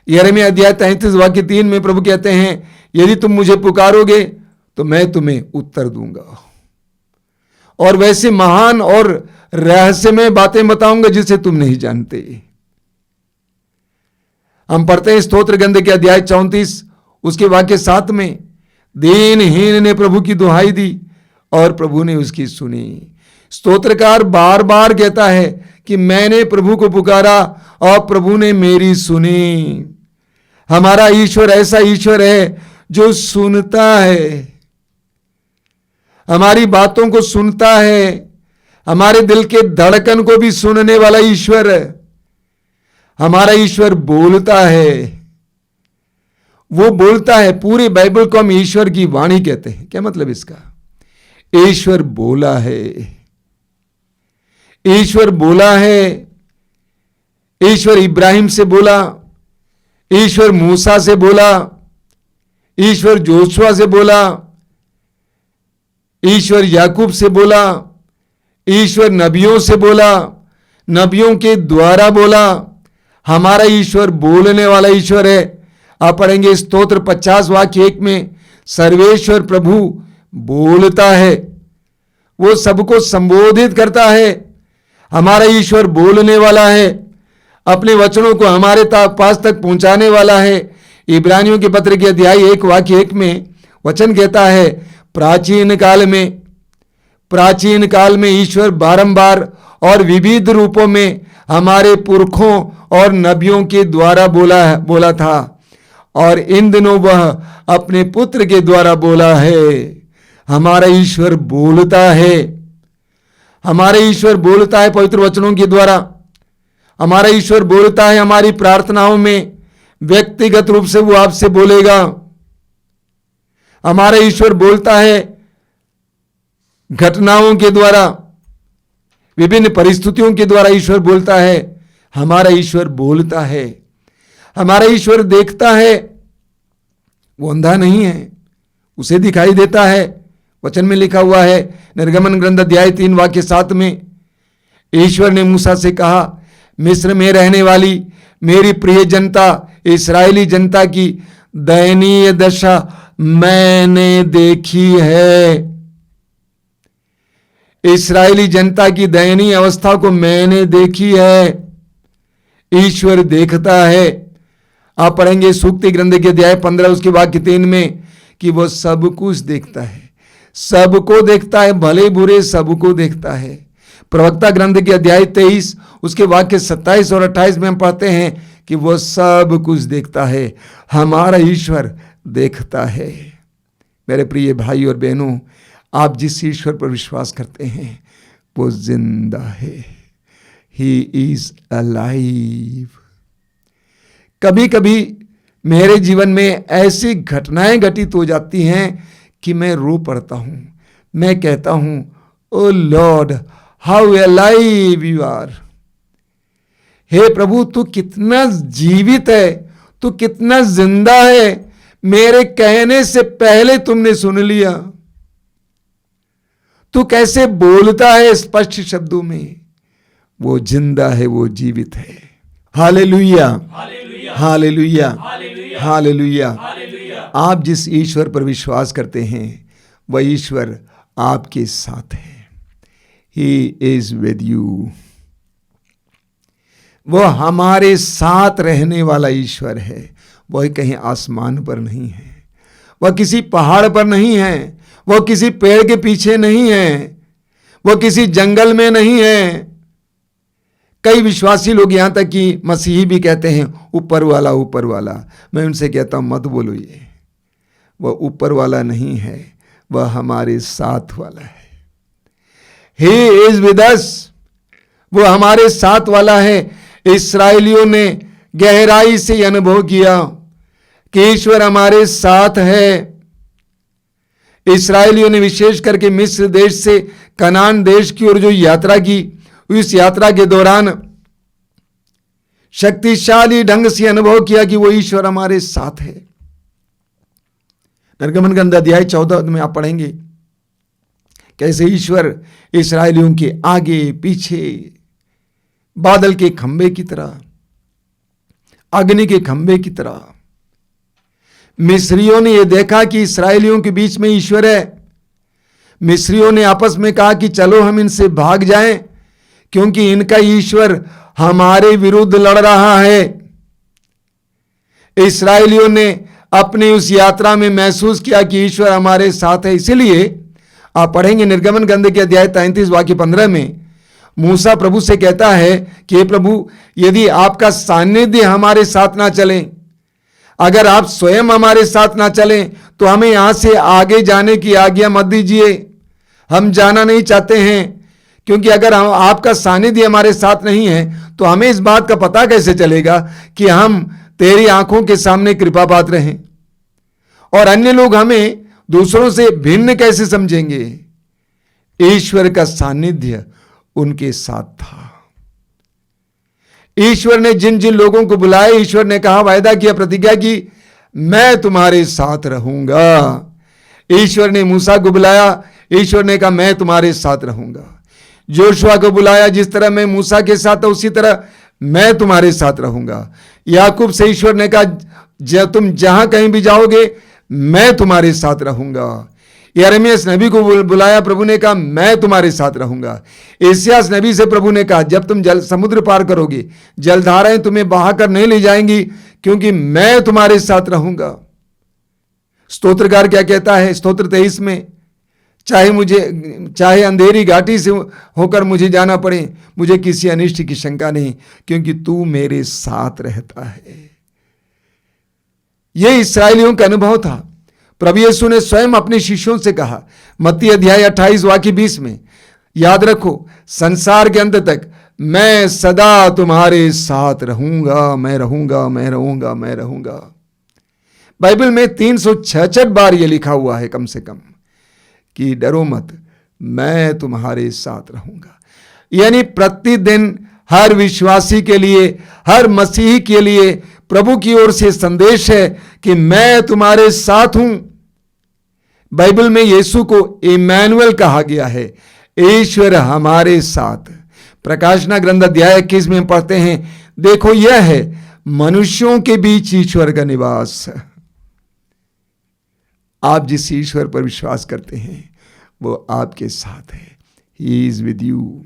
Speaker 6: यिर्मयाह अध्याय 33 वाक्य 3 में प्रभु कहते हैं, यदि तुम मुझे पुकारोगे तो मैं तुम्हें उत्तर दूंगा और वैसे महान और रहस्यमय बातें बताऊंगा जिसे तुम नहीं जानते। हम पढ़ते हैं स्तोत्र ग्रंथ के अध्याय 34 उसके वाक्य 7 में, दीनहीन ने प्रभु की दुहाई दी और प्रभु ने उसकी सुनी। स्तोत्रकार बार बार कहता है कि मैंने प्रभु को पुकारा और प्रभु ने मेरी सुनी। हमारा ईश्वर ऐसा ईश्वर है जो सुनता है, हमारी बातों को सुनता है, हमारे दिल के धड़कन को भी सुनने वाला ईश्वर है। हमारा ईश्वर बोलता है, वो बोलता है। पूरी बाइबल को हम ईश्वर की वाणी कहते हैं। क्या मतलब इसका? ईश्वर बोला है, ईश्वर बोला है। ईश्वर इब्राहिम से बोला, ईश्वर मूसा से बोला, ईश्वर जोशुआ से बोला, ईश्वर याकूब से बोला, ईश्वर नबियों से बोला, नबियों के द्वारा बोला। हमारा ईश्वर बोलने वाला ईश्वर है। आप पढ़ेंगे स्तोत्र 50 वाक्य 1 में, सर्वेश्वर प्रभु बोलता है, वो सबको संबोधित करता है। हमारा ईश्वर बोलने वाला है। अपने वचनों को हमारे पास तक पहुंचाने वाला है। इब्रानियों के पत्र के अध्याय 1 वाक्य 1 में वचन कहता है, प्राचीन काल में ईश्वर बारंबार और विविध रूपों में हमारे पुरखों और नबियों के द्वारा बोला था, और इन दिनों वह अपने पुत्र के द्वारा बोला है। हमारा ईश्वर बोलता है, हमारा ईश्वर बोलता है पवित्र वचनों के द्वारा। हमारा ईश्वर बोलता है हमारी प्रार्थनाओं में, व्यक्तिगत रूप से वो आपसे बोलेगा। हमारा ईश्वर बोलता है घटनाओं के द्वारा, विभिन्न परिस्थितियों के द्वारा ईश्वर बोलता है। हमारा ईश्वर बोलता है, हमारा ईश्वर देखता है, वो अंधा नहीं है, उसे दिखाई देता है। वचन में लिखा हुआ है निर्गमन ग्रंथ अध्याय 3 वाक्य 7 में, ईश्वर ने मूसा से कहा, मिस्र में रहने वाली मेरी प्रिय जनता इस्राएली जनता की दयनीय दशा मैंने देखी है। इस्राएली जनता की दयनीय अवस्था को मैंने देखी है। ईश्वर देखता है। आप पढ़ेंगे सूक्ति ग्रंथ के अध्याय 15 उसके वाक्य 3 में कि वो सब कुछ देखता है, सबको देखता है, भले बुरे सबको देखता है। प्रवक्ता ग्रंथ के अध्याय 23 उसके वाक्य 27 और 28 में हम पढ़ते हैं कि वो सब कुछ देखता है। हमारा ईश्वर देखता है। मेरे प्रिय भाई और बहनों, आप जिस ईश्वर पर विश्वास करते हैं वो जिंदा है। He is alive. कभी कभी मेरे जीवन में ऐसी घटनाएं घटित हो जाती हैं कि मैं रो पड़ता हूं। मैं कहता हूं, O Lord how alive you are. हे प्रभु, तू कितना जीवित है, तू कितना जिंदा है। मेरे कहने से पहले तुमने सुन लिया। तू कैसे बोलता है स्पष्ट शब्दों में। वो जिंदा है, वो जीवित है। हालेलुया, हालेलुया, हालेलुया। आप जिस ईश्वर पर विश्वास करते हैं वह ईश्वर आपके साथ है। He is with you. वो हमारे साथ रहने वाला ईश्वर है। वह कहीं आसमान पर नहीं है, वह किसी पहाड़ पर नहीं है, वह किसी पेड़ के पीछे नहीं है, वह किसी जंगल में नहीं है। कई विश्वासी लोग यहां तक कि मसीही भी कहते हैं ऊपर वाला, ऊपर वाला। मैं उनसे कहता हूं मत बोलो, ये वह ऊपर वाला नहीं है, वह हमारे साथ वाला है। He is with us. वो हमारे साथ वाला है। इस्राएलियों ने गहराई से अनुभव किया कि ईश्वर हमारे साथ है। इस्राएलियों ने विशेष करके मिस्र देश से कनान देश की ओर जो यात्रा की, इस यात्रा के दौरान शक्तिशाली ढंग से अनुभव किया कि वो ईश्वर हमारे साथ है। निर्गमन ग्रंथ अध्याय 14 में आप पढ़ेंगे कैसे ईश्वर इस्राएलियों के आगे पीछे बादल के खंबे की तरह, अग्नि के खंबे की तरह। मिस्रियों ने यह देखा कि इस्राएलियों के बीच में ईश्वर है। मिस्रियों ने आपस में कहा कि चलो हम इनसे भाग जाएं, क्योंकि इनका ईश्वर हमारे विरुद्ध लड़ रहा है। इस्राएलियों ने अपनी उस यात्रा में महसूस किया कि ईश्वर हमारे साथ है। इसलिए आप पढ़ेंगे निर्गमन ग्रंथ के अध्याय 33 वाक्य 15 में मूसा प्रभु से कहता है कि हे प्रभु, यदि आपका सानिध्य हमारे साथ ना चले, अगर आप स्वयं हमारे साथ ना चलें, तो हमें यहां से आगे जाने की आज्ञा मत दीजिए। हम जाना नहीं चाहते हैं, क्योंकि अगर आपका सानिध्य हमारे साथ नहीं है तो हमें इस बात का पता कैसे चलेगा कि हम तेरी आंखों के सामने कृपा पात्र हैं, और अन्य लोग हमें दूसरों से भिन्न कैसे समझेंगे। ईश्वर का सानिध्य उनके साथ था। ईश्वर ने जिन जिन लोगों को बुलाया, ईश्वर ने कहा, वायदा किया, प्रतिज्ञा की, मैं तुम्हारे साथ रहूंगा। ईश्वर ने मूसा को बुलाया, ईश्वर ने कहा मैं तुम्हारे साथ रहूंगा। जोशुआ को बुलाया, जिस तरह मैं मूसा के साथ था उसी तरह मैं तुम्हारे साथ रहूंगा। याकूब से ईश्वर ने कहा तुम जहां कहीं भी जाओगे मैं तुम्हारे साथ रहूंगा। यिर्मयाह नबी को बुलाया, प्रभु ने कहा मैं तुम्हारे साथ रहूंगा। एशियास नबी से प्रभु ने कहा जब तुम समुद्र पार करोगे, जलधाराएं तुम्हें बहाकर नहीं ले जाएंगी, क्योंकि मैं तुम्हारे साथ रहूंगा। स्तोत्रकार क्या कहता है स्तोत्र 23 में, चाहे अंधेरी घाटी से होकर मुझे जाना पड़े, मुझे किसी अनिष्ट की शंका नहीं, क्योंकि तू मेरे साथ रहता है। यह इस्राएलियों का अनुभव था। प्रभु यीशु ने स्वयं अपने शिष्यों से कहा, मत्ती अध्याय 28 वाक्य 20 में, याद रखो संसार के अंत तक मैं सदा तुम्हारे साथ रहूंगा, मैं रहूंगा, मैं रहूंगा, मैं रहूंगा। बाइबल में 366 बार यह लिखा हुआ है कम से कम कि डरो मत, मैं तुम्हारे साथ रहूंगा। यानी प्रतिदिन हर विश्वासी के लिए, हर मसीही के लिए प्रभु की ओर से संदेश है कि मैं तुम्हारे साथ हूं। बाइबल में यीशु को इमैनुअल कहा गया है, ईश्वर हमारे साथ। प्रकाशना ग्रंथ अध्याय 21 में पढ़ते हैं, देखो यह है मनुष्यों के बीच ईश्वर का निवास। आप जिस ईश्वर पर विश्वास करते हैं वो आपके साथ है, ही इज विद यू।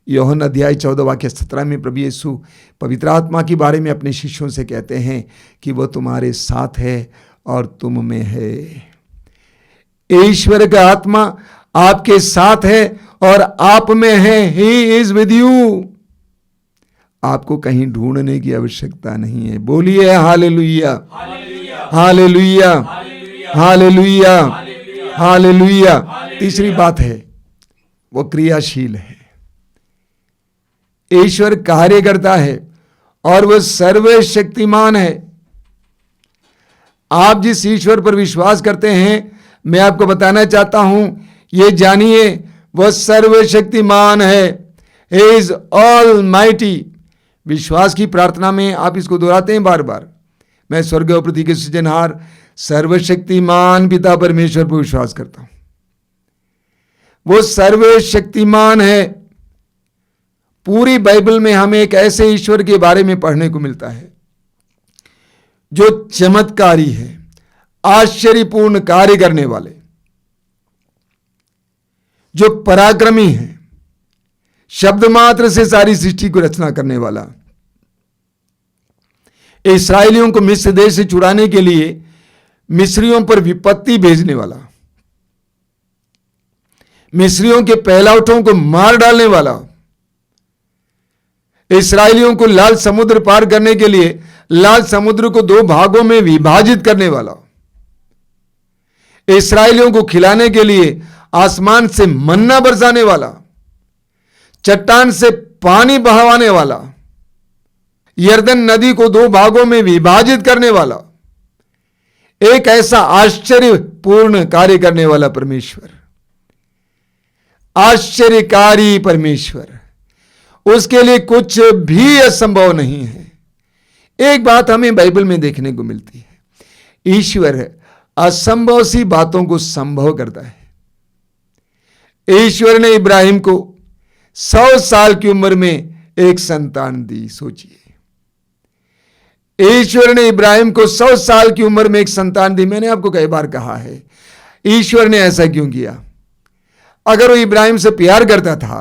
Speaker 6: यूहन्ना अध्याय 14 वाक्य 17 में प्रभु यीशु पवित्र आत्मा के बारे में अपने शिष्यों से कहते हैं कि वो तुम्हारे साथ है और तुम में है। ईश्वर का आत्मा आपके साथ है और आप में है, ही इज विद यू। आपको कहीं ढूंढने की आवश्यकता नहीं है। बोलिए हालेलुया, हालेलुया, हालेलुया, हालेलुया। तीसरी बात है वो क्रियाशील है। ईश्वर कार्य करता है और वह सर्वशक्तिमान है। आप जिस ईश्वर पर विश्वास करते हैं, मैं आपको बताना चाहता हूं, ये जानिए वह सर्वशक्तिमान है। He is almighty. विश्वास की प्रार्थना में आप इसको दोहराते हैं बार बार, मैं स्वर्ग और पृथ्वी के सृजनहार सर्वशक्तिमान पिता परमेश्वर पर विश्वास करता हूं। वो सर्वशक्तिमान है। पूरी बाइबल में हमें एक ऐसे ईश्वर के बारे में पढ़ने को मिलता है जो चमत्कारी है, आश्चर्यपूर्ण कार्य करने वाले, जो पराक्रमी है, शब्द मात्र से सारी सृष्टि को रचना करने वाला, इस्राएलियों को मिस्र देश से छुड़ाने के लिए मिस्रियों पर विपत्ति भेजने वाला, मिस्रियों के पहलौठों को मार डालने वाला, इस्राएलियों को लाल समुद्र पार करने के लिए लाल समुद्र को 2 भागों में विभाजित करने वाला, इस्राएलियों को खिलाने के लिए आसमान से मन्ना बरसाने वाला, चट्टान से पानी बहवाने वाला, यर्दन नदी को 2 भागों में विभाजित करने वाला, एक ऐसा आश्चर्यपूर्ण कार्य करने वाला परमेश्वर, आश्चर्यकारी परमेश्वर, उसके लिए कुछ भी असंभव नहीं है। एक बात हमें बाइबल में देखने को मिलती है, ईश्वर असंभव सी बातों को संभव करता है। ईश्वर ने इब्राहिम को 100 साल की उम्र में एक संतान दी। सोचिए, ईश्वर ने इब्राहिम को 100 साल की उम्र में एक संतान दी। मैंने आपको कई बार कहा है, ईश्वर ने ऐसा क्यों किया? अगर वो इब्राहिम से प्यार करता था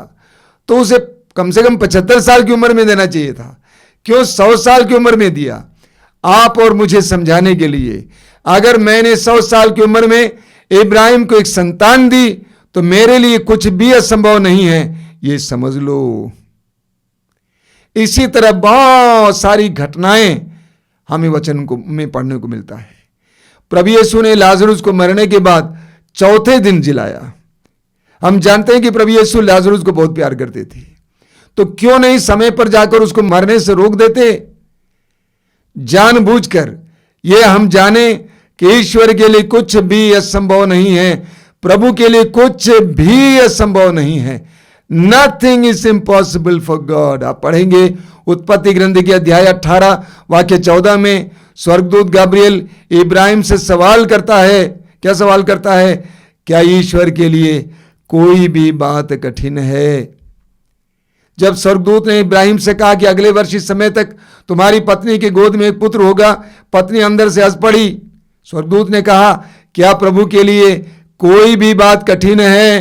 Speaker 6: तो उसे कम से कम 75 साल की उम्र में देना चाहिए था। क्यों 100 साल की उम्र में दिया? आप और मुझे समझाने के लिए। अगर मैंने 100 साल की उम्र में इब्राहिम को एक संतान दी तो मेरे लिए कुछ भी असंभव नहीं है, ये समझ लो। इसी तरह बहुत सारी घटनाएं हमें वचन को में पढ़ने को मिलता है। प्रभु यीशु ने लाजरुस को मरने के बाद 4थे दिन जिलाया। हम जानते हैं कि प्रभु यीशु लाजरुस को बहुत प्यार करते थे, तो क्यों नहीं समय पर जाकर उसको मरने से रोक देते? जानबूझकर। यह हम जाने कि ईश्वर के लिए कुछ भी असंभव नहीं है, प्रभु के लिए कुछ भी असंभव नहीं है। Nothing is impossible for God. आप पढ़ेंगे उत्पत्ति ग्रंथ के अध्याय 18 वाक्य 14 में स्वर्गदूत गाब्रियल इब्राहिम से सवाल करता है। क्या सवाल करता है? क्या ईश्वर के लिए कोई भी बात कठिन है? जब स्वर्गदूत ने इब्राहिम से कहा कि अगले वर्ष इस समय तक तुम्हारी पत्नी की गोद में एक पुत्र होगा, पत्नी अंदर से हंस पड़ी। स्वर्गदूत ने कहा, क्या प्रभु के लिए कोई भी बात कठिन है।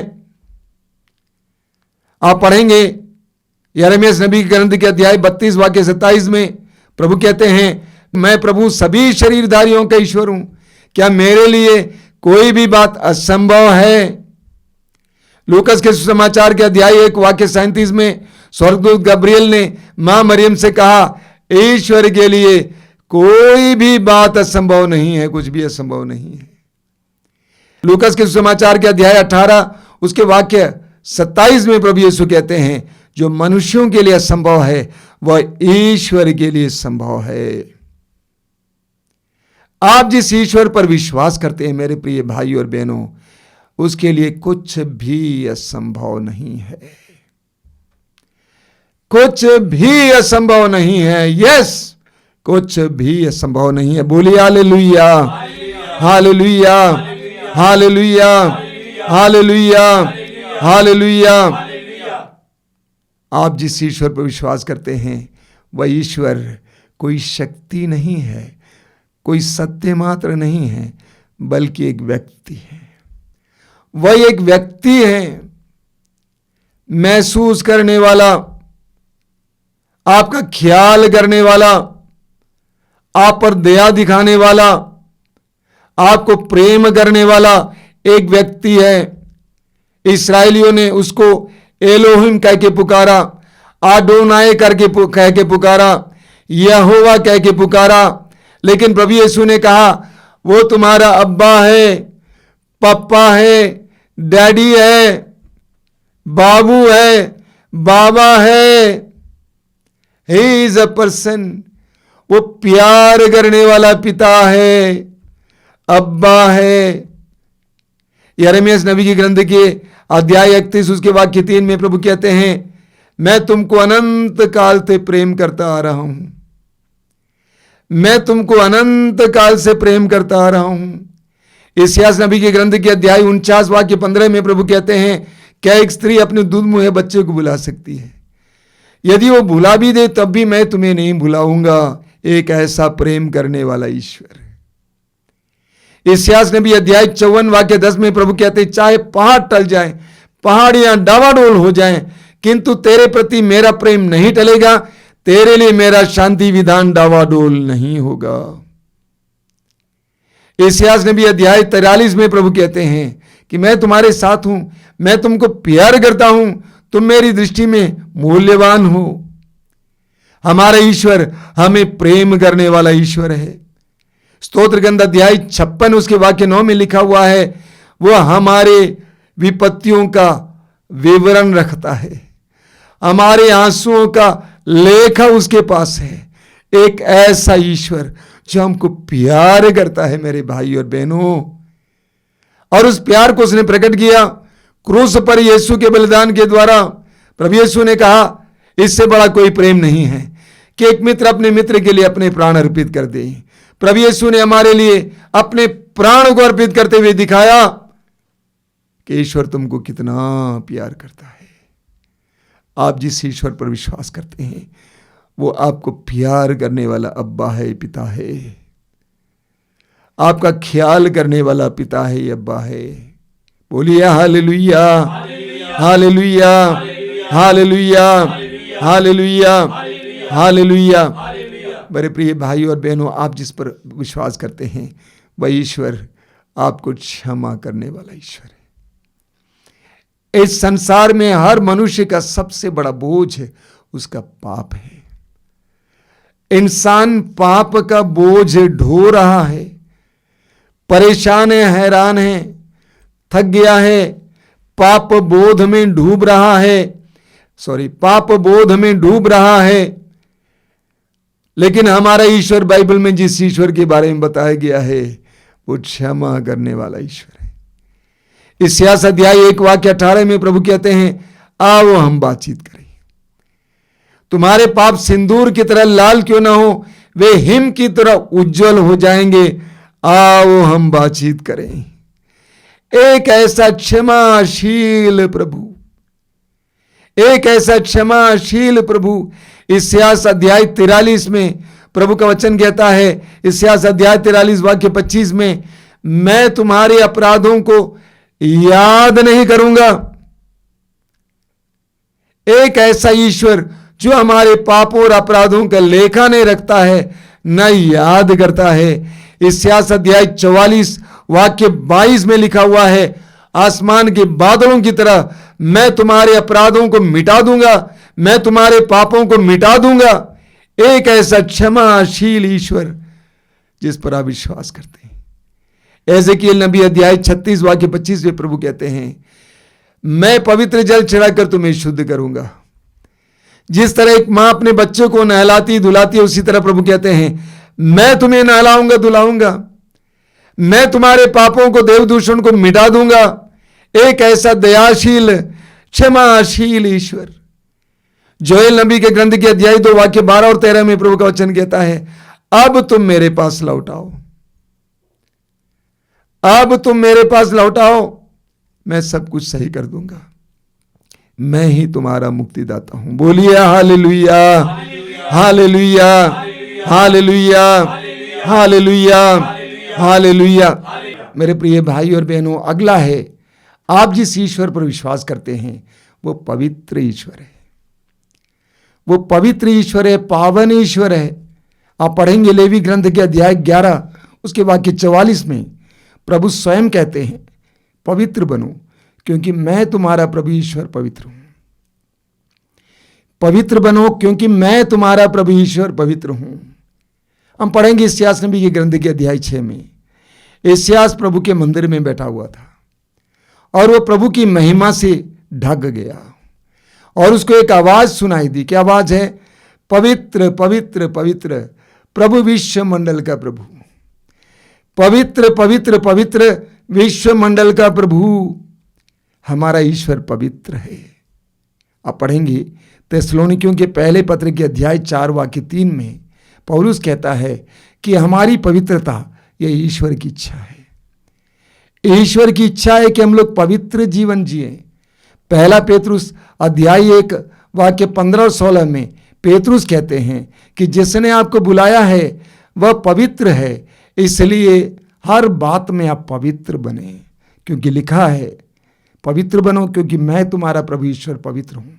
Speaker 6: आप पढ़ेंगे यिर्मयाह नबी के ग्रंथ के अध्याय 32 वाक्य 27 में प्रभु कहते हैं, मैं प्रभु सभी शरीरधारियों का ईश्वर हूं, क्या मेरे लिए कोई भी बात असंभव है। लूकस के सुसमाचार के अध्याय 1 वाक्य 37 में स्वर्गदूत गब्रियल ने मां मरियम से कहा, ईश्वर के लिए कोई भी बात असंभव नहीं है, कुछ भी असंभव नहीं है। लूकस के सुसमाचार के अध्याय 18 उसके वाक्य 27 में प्रभु यीशु कहते हैं, जो मनुष्यों के लिए असंभव है वह ईश्वर के लिए संभव है। आप जिस ईश्वर पर विश्वास करते हैं मेरे प्रिय भाई और बहनों, उसके लिए कुछ भी असंभव नहीं है, कुछ भी असंभव नहीं है। यस, कुछ भी असंभव नहीं है। बोलिए हालेलुया, हालेलुया, हालेलुया, हालेलुया, हालेलुया। आप जिस ईश्वर पर विश्वास करते हैं वह ईश्वर कोई शक्ति नहीं है, कोई सत्य मात्र नहीं है, बल्कि एक व्यक्ति है। वह एक व्यक्ति है, महसूस करने वाला, आपका ख्याल करने वाला, आप पर दया दिखाने वाला, आपको प्रेम करने वाला एक व्यक्ति है। इस्राएलियों ने उसको एलोहिम कह के पुकारा, आडोनाय करके कह के पुकारा, यहोवा कह के पुकारा, लेकिन प्रभु यीशु ने कहा वो तुम्हारा अब्बा है, पप्पा है, डैडी है, बाबू है, बाबा है। ही इज अ पर्सन, वो प्यार करने वाला पिता है, अब्बा है। यिर्मयाह नबी की ग्रंथ के अध्याय 31 उसके वाक्य 3 में प्रभु कहते हैं, मैं तुमको अनंत काल से प्रेम करता आ रहा हूं, मैं तुमको अनंत काल से प्रेम करता आ रहा हूं। इस्यास नबी के ग्रंथ के अध्याय 49 वाक्य 15 में प्रभु कहते हैं, क्या एक स्त्री अपने दूध मुहे बच्चे को भुला सकती है? यदि वो भुला भी दे तब भी मैं तुम्हें नहीं भुलाऊंगा। एक ऐसा प्रेम करने वाला ईश्वर। इस्यास नबी अध्याय 54 वाक्य 10 में प्रभु कहते हैं, चाहे पहाड़ टल जाए, पहाड़ियां डावाडोल हो जाएं, किंतु तेरे प्रति मेरा प्रेम नहीं टलेगा, तेरे लिए मेरा शांति विधान डावाडोल नहीं होगा। इस्यास नबी अध्याय 43 में प्रभु कहते हैं कि मैं तुम्हारे साथ हूं, मैं तुमको प्यार करता हूं, तुम मेरी दृष्टि में मूल्यवान हो। हमारा ईश्वर हमें प्रेम करने वाला ईश्वर है। स्तोत्र ग्रंथ अध्याय 56 उसके वाक्य 9 में लिखा हुआ है, वो हमारे विपत्तियों का विवरण रखता है, हमारे आंसुओं का लेखा उसके पास है। एक ऐसा ईश्वर जो हमको प्यार करता है मेरे भाई और बहनों, और उस प्यार को उसने प्रकट किया क्रूस पर यीशु के बलिदान के द्वारा। प्रभु यीशु ने कहा, इससे बड़ा कोई प्रेम नहीं है कि एक मित्र अपने मित्र के लिए अपने प्राण अर्पित कर दे। प्रभु यीशु ने हमारे लिए अपने प्राण को अर्पित करते हुए दिखाया कि ईश्वर तुमको कितना प्यार करता है। आप जिस ईश्वर पर विश्वास करते हैं वो आपको प्यार करने वाला अब्बा है, पिता है, आपका ख्याल करने वाला पिता है, अब्बा है। बोलिए हालेलुया, हालेलुया, हालेलुया, हालेलुया, हालेलुया। मेरे प्रिय भाई और बहनों, आप जिस पर विश्वास करते हैं वह ईश्वर आपको क्षमा करने वाला ईश्वर है। इस संसार में हर मनुष्य का सबसे बड़ा बोझ है उसका पाप है। इंसान पाप का बोझ ढो रहा है, परेशान है, हैरान है, थक गया है, पाप बोध में डूब रहा है, पाप बोध में डूब रहा है। लेकिन हमारा ईश्वर, बाइबल में जिस ईश्वर के बारे में बताया गया है वो क्षमा करने वाला ईश्वर है। इस्यास अध्याय 1 वाक्य 18 में प्रभु कहते हैं, आओ हम बातचीत करें। तुम्हारे पाप सिंदूर की तरह लाल क्यों ना हो, वे हिम की तरह उज्जवल हो जाएंगे। आओ हम बातचीत करें। एक ऐसा क्षमाशील प्रभु, एक ऐसा क्षमाशील प्रभु। इस्यास अध्याय 43 में प्रभु का वचन कहता है, इस्यास अध्याय 43 वाक्य 25 में, मैं तुम्हारे अपराधों को याद नहीं करूंगा। एक ऐसा ईश्वर जो हमारे पापों और अपराधों का लेखा नहीं रखता है, न याद करता है। इस्यास अध्याय 44 वाक्य 22 में लिखा हुआ है, आसमान के बादलों की तरह मैं तुम्हारे अपराधों को मिटा दूंगा, मैं तुम्हारे पापों को मिटा दूंगा। एक ऐसा क्षमाशील ईश्वर जिस पर आप विश्वास करते हैं। एजेकिएल नबी अध्याय 36 वाक्य 25 में प्रभु कहते हैं, मैं पवित्र जल चढ़ाकर तुम्हें शुद्ध करूंगा। जिस तरह एक मां अपने बच्चे को नहलाती धुलाती है, उसी तरह प्रभु कहते हैं, मैं तुम्हें नहलाऊंगा धुलाऊंगा, मैं तुम्हारे पापों को देवदूषण को मिटा दूंगा। एक ऐसा दयाशील क्षमाशील ईश्वर। जोएल नबी के ग्रंथ के अध्याय 2 वाक्य 12 और 13 में प्रभु का वचन कहता है, अब तुम मेरे पास लौट आओ, अब तुम मेरे पास लौट आओ, मैं सब कुछ सही कर दूंगा, मैं ही तुम्हारा मुक्तिदाता हूं। बोलिए हालेलुया, हालेलुया, हालेलुया, हालेलुया, हालेलुया। मेरे प्रिय भाई और बहनों, अगला है, आप जिस ईश्वर पर विश्वास करते हैं वो पवित्र ईश्वर है। वो पवित्र ईश्वर है, पावन ईश्वर है। आप पढ़ेंगे लेवी ग्रंथ के अध्याय 11 उसके वाक्य 44 में प्रभु स्वयं कहते हैं, पवित्र बनो क्योंकि मैं तुम्हारा प्रभु ईश्वर पवित्र हूं। पवित्र बनो क्योंकि मैं तुम्हारा प्रभु ईश्वर पवित्र हूं। हम पढ़ेंगे इस्यास नबी के ग्रंथ के अध्याय 6 में। इस्यास प्रभु के मंदिर में बैठा हुआ था और वो प्रभु की महिमा से ढक गया और उसको एक आवाज सुनाई दी। क्या आवाज है? पवित्र पवित्र पवित्र प्रभु विश्व मंडल का प्रभु, पवित्र पवित्र पवित्र विश्व मंडल का प्रभु। हमारा ईश्वर पवित्र है। आप पढ़ेंगे थिस्सलुनीकियों के पहले पत्र के अध्याय 4 वाक्य 3 में पौलुस कहता है कि हमारी पवित्रता यह ईश्वर की इच्छा है। ईश्वर की इच्छा है कि हम लोग पवित्र जीवन जिए। पहला पेतरुस अध्याय 1 वाक्य 15 और 16 में पेतरुस कहते हैं कि जिसने आपको बुलाया है वह पवित्र है, इसलिए हर बात में आप पवित्र बने, क्योंकि लिखा है पवित्र बनो क्योंकि मैं तुम्हारा प्रभु ईश्वर पवित्र हूं।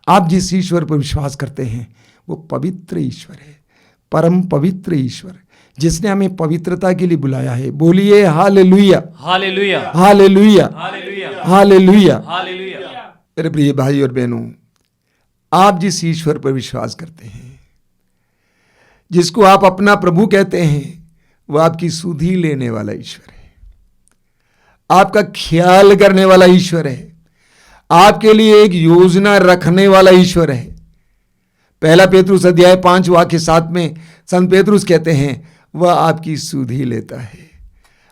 Speaker 6: आप जिस ईश्वर पर विश्वास करते हैं वो पवित्र ईश्वर है, परम पवित्र ईश्वर, जिसने हमें पवित्रता के लिए बुलाया है। बोलिए हालेलुया,
Speaker 3: हालेलुया,
Speaker 6: हालेलुया,
Speaker 3: हालेलुया,
Speaker 6: हालेलुया।
Speaker 3: हालेलुया।
Speaker 6: मेरे प्रिय भाई और बहनों, आप जिस ईश्वर पर विश्वास करते हैं, जिसको आप अपना प्रभु कहते हैं, वह आपकी सुधि लेने वाला ईश्वर है, आपका ख्याल करने वाला ईश्वर है, आपके लिए एक योजना रखने वाला ईश्वर है। पहला पेतरुस अध्याय 5 वाक्य 7 में संत पेतरुस कहते हैं वह आपकी सुधि लेता है।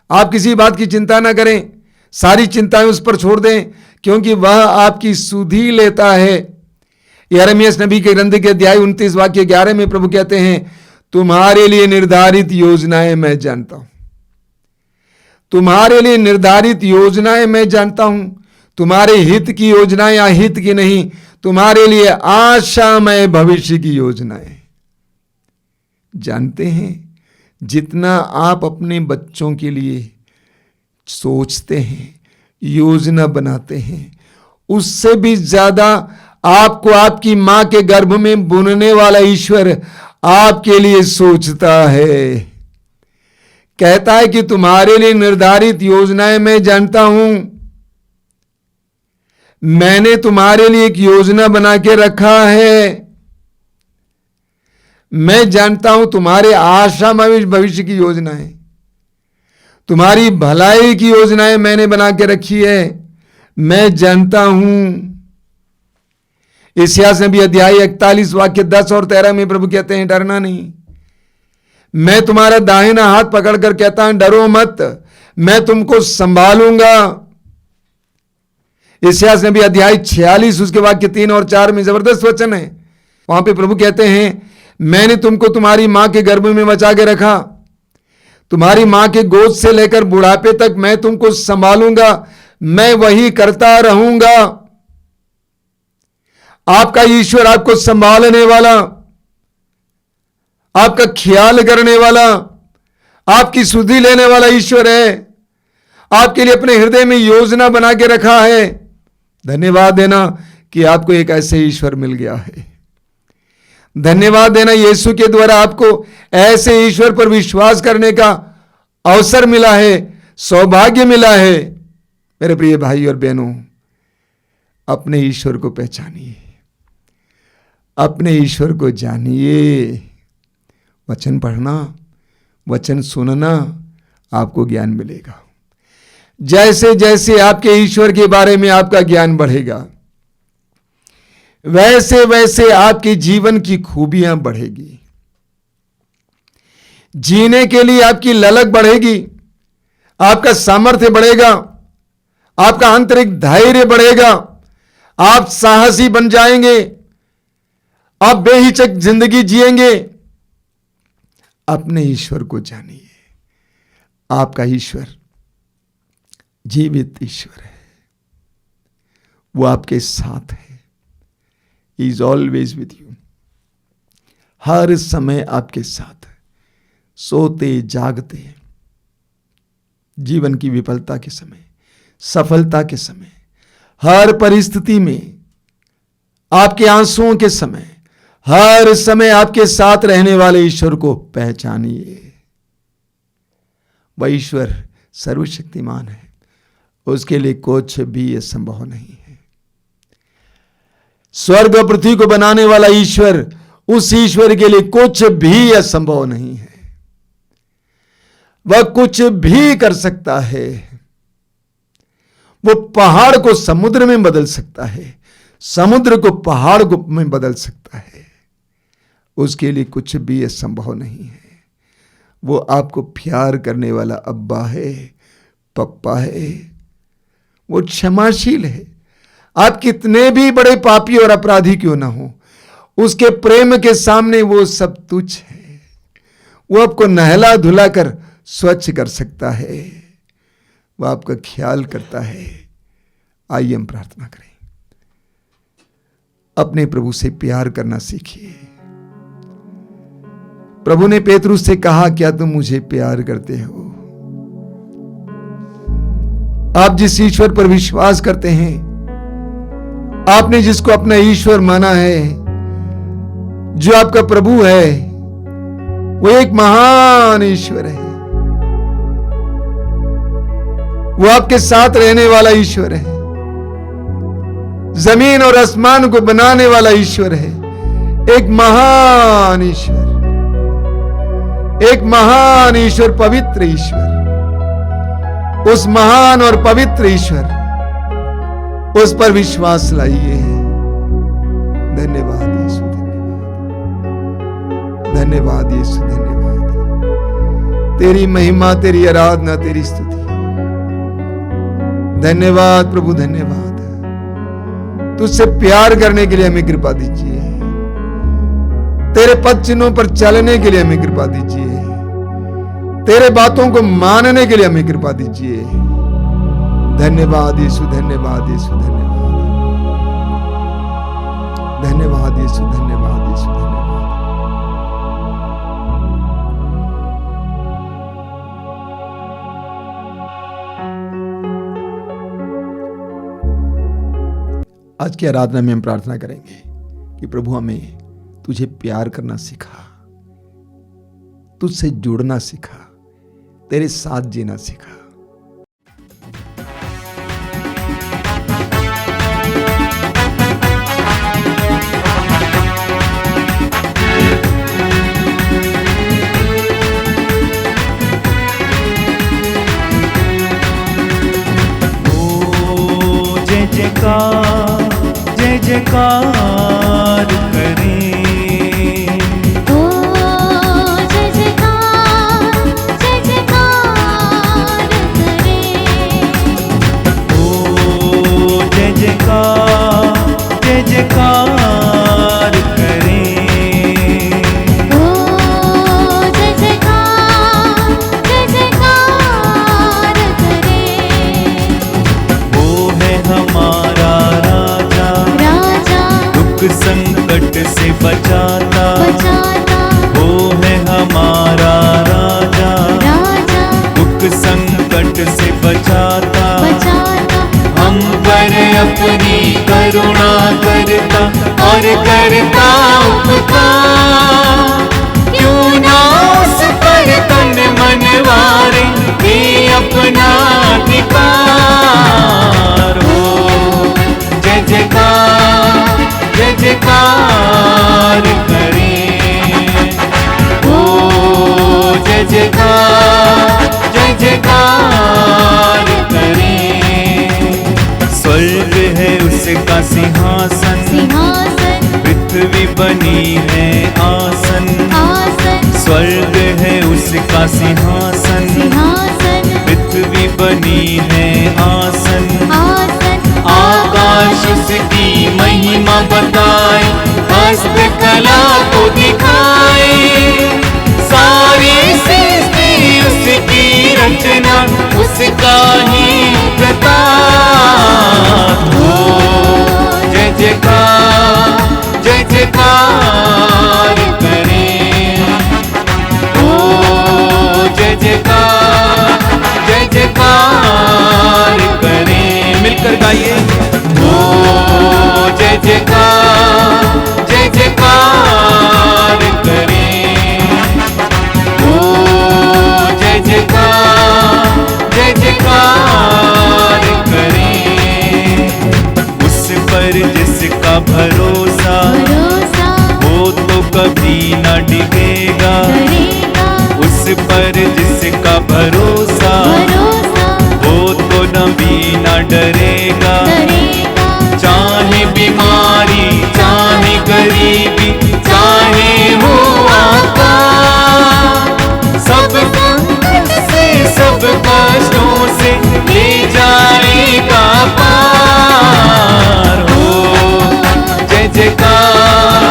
Speaker 6: आप किसी बात की चिंता ना करें, सारी चिंताएं उस पर छोड़ दें, क्योंकि वह आपकी सुधि लेता है। यिर्मयाह नबी के ग्रंथ के अध्याय 29 वाक्य 11 में प्रभु कहते हैं, तुम्हारे लिए निर्धारित योजनाएं मैं जानता हूं, तुम्हारे लिए निर्धारित योजनाएं मैं जानता हूं, तुम्हारे हित की योजनाएं अहित की नहीं, तुम्हारे लिए आशामय भविष्य की योजनाएं। जानते हैं, जितना आप अपने बच्चों के लिए सोचते हैं, योजना बनाते हैं, उससे भी ज्यादा आपको आपकी मां के गर्भ में बुनने वाला ईश्वर आपके लिए सोचता है। कहता है कि तुम्हारे लिए निर्धारित योजनाएं मैं जानता हूं, मैंने तुम्हारे लिए एक योजना बना के रखा है। मैं जानता हूं तुम्हारे आशामय भविष्य की योजनाएं, तुम्हारी भलाई की योजनाएं मैंने बना के रखी है, मैं जानता हूं। इस्यास नबी अध्याय 41 वाक्य 10 और 13 में प्रभु कहते हैं, डरना नहीं, मैं तुम्हारा दाहिना हाथ पकड़कर कहता हूं, डरो मत, मैं तुमको संभालूंगा। इस्यास नबी अध्याय 46 उसके वाक्य 3 और 4 में जबरदस्त वचन है। वहां पे प्रभु कहते हैं, मैंने तुमको तुम्हारी मां के गर्भ में बचा के रखा, तुम्हारी मां के गोद से लेकर बुढ़ापे तक मैं तुमको संभालूंगा, मैं वही करता रहूंगा। आपका ईश्वर आपको संभालने वाला, आपका ख्याल करने वाला, आपकी सुधि लेने वाला ईश्वर है। आपके लिए अपने हृदय में योजना बना के रखा है। धन्यवाद देना कि आपको एक ऐसे ईश्वर मिल गया है। धन्यवाद देना यीशु के द्वारा आपको ऐसे ईश्वर पर विश्वास करने का अवसर मिला है, सौभाग्य मिला है। मेरे प्रिय भाई और बहनों, अपने ईश्वर को पहचानिए, अपने ईश्वर को जानिए। वचन पढ़ना, वचन सुनना, आपको ज्ञान मिलेगा। जैसे जैसे आपके ईश्वर के बारे में आपका ज्ञान बढ़ेगा, वैसे वैसे आपके जीवन की खूबियां बढ़ेगी। जीने के लिए आपकी ललक बढ़ेगी, आपका सामर्थ्य बढ़ेगा, आपका आंतरिक धैर्य बढ़ेगा, आप साहसी बन जाएंगे, आप बेहिचक जिंदगी जिएंगे। अपने ईश्वर को जानिए। आपका ईश्वर जीवित ईश्वर है, वो आपके साथ है। He is always with you. हर समय आपके साथ है, सोते जागते, जीवन की विफलता के समय, सफलता के समय, हर परिस्थिति में, आपके आंसुओं के समय, हर समय आपके साथ रहने वाले ईश्वर को पहचानिए। वह ईश्वर सर्वशक्तिमान है, उसके लिए कुछ भी असंभव नहीं है। स्वर्ग और पृथ्वी को बनाने वाला ईश्वर, उस ईश्वर के लिए कुछ भी असंभव नहीं है। वह कुछ भी कर सकता है। वो पहाड़ को समुद्र में बदल सकता है, समुद्र को पहाड़ में बदल सकता है। उसके लिए कुछ भी असंभव नहीं है। वो आपको प्यार करने वाला अब्बा है, पप्पा है। वो क्षमाशील है। आप कितने भी बड़े पापी और अपराधी क्यों ना हो, उसके प्रेम के सामने वो सब तुच्छ है। वो आपको नहला धुला कर स्वच्छ कर सकता है। वो आपका ख्याल करता है। आइए हम प्रार्थना करें। अपने प्रभु से प्यार करना सीखिए। प्रभु ने पेतरुस से कहा, क्या तुम मुझे प्यार करते हो? आप जिस ईश्वर पर विश्वास करते हैं, आपने जिसको अपना ईश्वर माना है, जो आपका प्रभु है, वो एक महान ईश्वर है। वो आपके साथ रहने वाला ईश्वर है। जमीन और आसमान को बनाने वाला ईश्वर है। एक महान ईश्वर, एक महान ईश्वर, पवित्र ईश्वर। उस महान और पवित्र ईश्वर, उस पर विश्वास लाइए। धन्यवाद यीशु, धन्यवाद, धन्यवाद यीशु, धन्यवाद। तेरी महिमा, तेरी आराधना, तेरी स्तुति। धन्यवाद प्रभु, धन्यवाद। तुझसे प्यार करने के लिए हमें कृपा दीजिए। तेरे पद चिन्हों पर चलने के लिए हमें कृपा दीजिए। तेरे बातों को मानने के लिए हमें कृपा दीजिए। धन्यवाद यीशु, धन्यवाद यीशु, धन्यवाद। धन्यवाद यीशु, धन्यवाद यीशु, धन्यवाद। आज की आराधना में हम प्रार्थना करेंगे कि प्रभु हमें तुझे प्यार करना सिखा, तुझसे जुड़ना सिखा, तेरे साथ जीना सिखा।
Speaker 1: जय जयकार, जय जयकार करें।
Speaker 5: ओ जय जयकार, जय जयकार करें।
Speaker 1: ओ जय जयकार, जय जयकार करें।
Speaker 5: ओ जय जयकार, जय जयकार करें।
Speaker 1: वो है हमारा राजा,
Speaker 5: राजा
Speaker 1: दुख स्वर्ग है उसका सिंहासन,
Speaker 5: सिंहासन
Speaker 1: पृथ्वी बनी है आसन,
Speaker 5: आसन
Speaker 2: आकाश उसकी महिमा बताए, हस्तकला को दिखाए, सारी सृष्टि उसकी रचना, उसका ही प्रताप हो। जय जयकार, जय जयकार करें, ओ जय जयकार, जय जयकार करें।
Speaker 3: मिलकर गाइए।
Speaker 2: ओ जय जयकार, जय जयकार करें, ओ जय जयकार, जय जयकार करें।
Speaker 1: उस पर जिसका भरोसा
Speaker 5: भरोसा
Speaker 1: वो तो कभी न डिगेगा,
Speaker 5: करेगा,
Speaker 1: उस पर जिसका भरोसा
Speaker 5: भरोसा
Speaker 1: वो तो कभी न डरेगा।
Speaker 5: करेगा,
Speaker 1: चाहे बीमारी चाहे गरीबी चाहे हो आकाश, सब संकट से सब कष्टों से ले जाएगा पार हो। जय जयकार,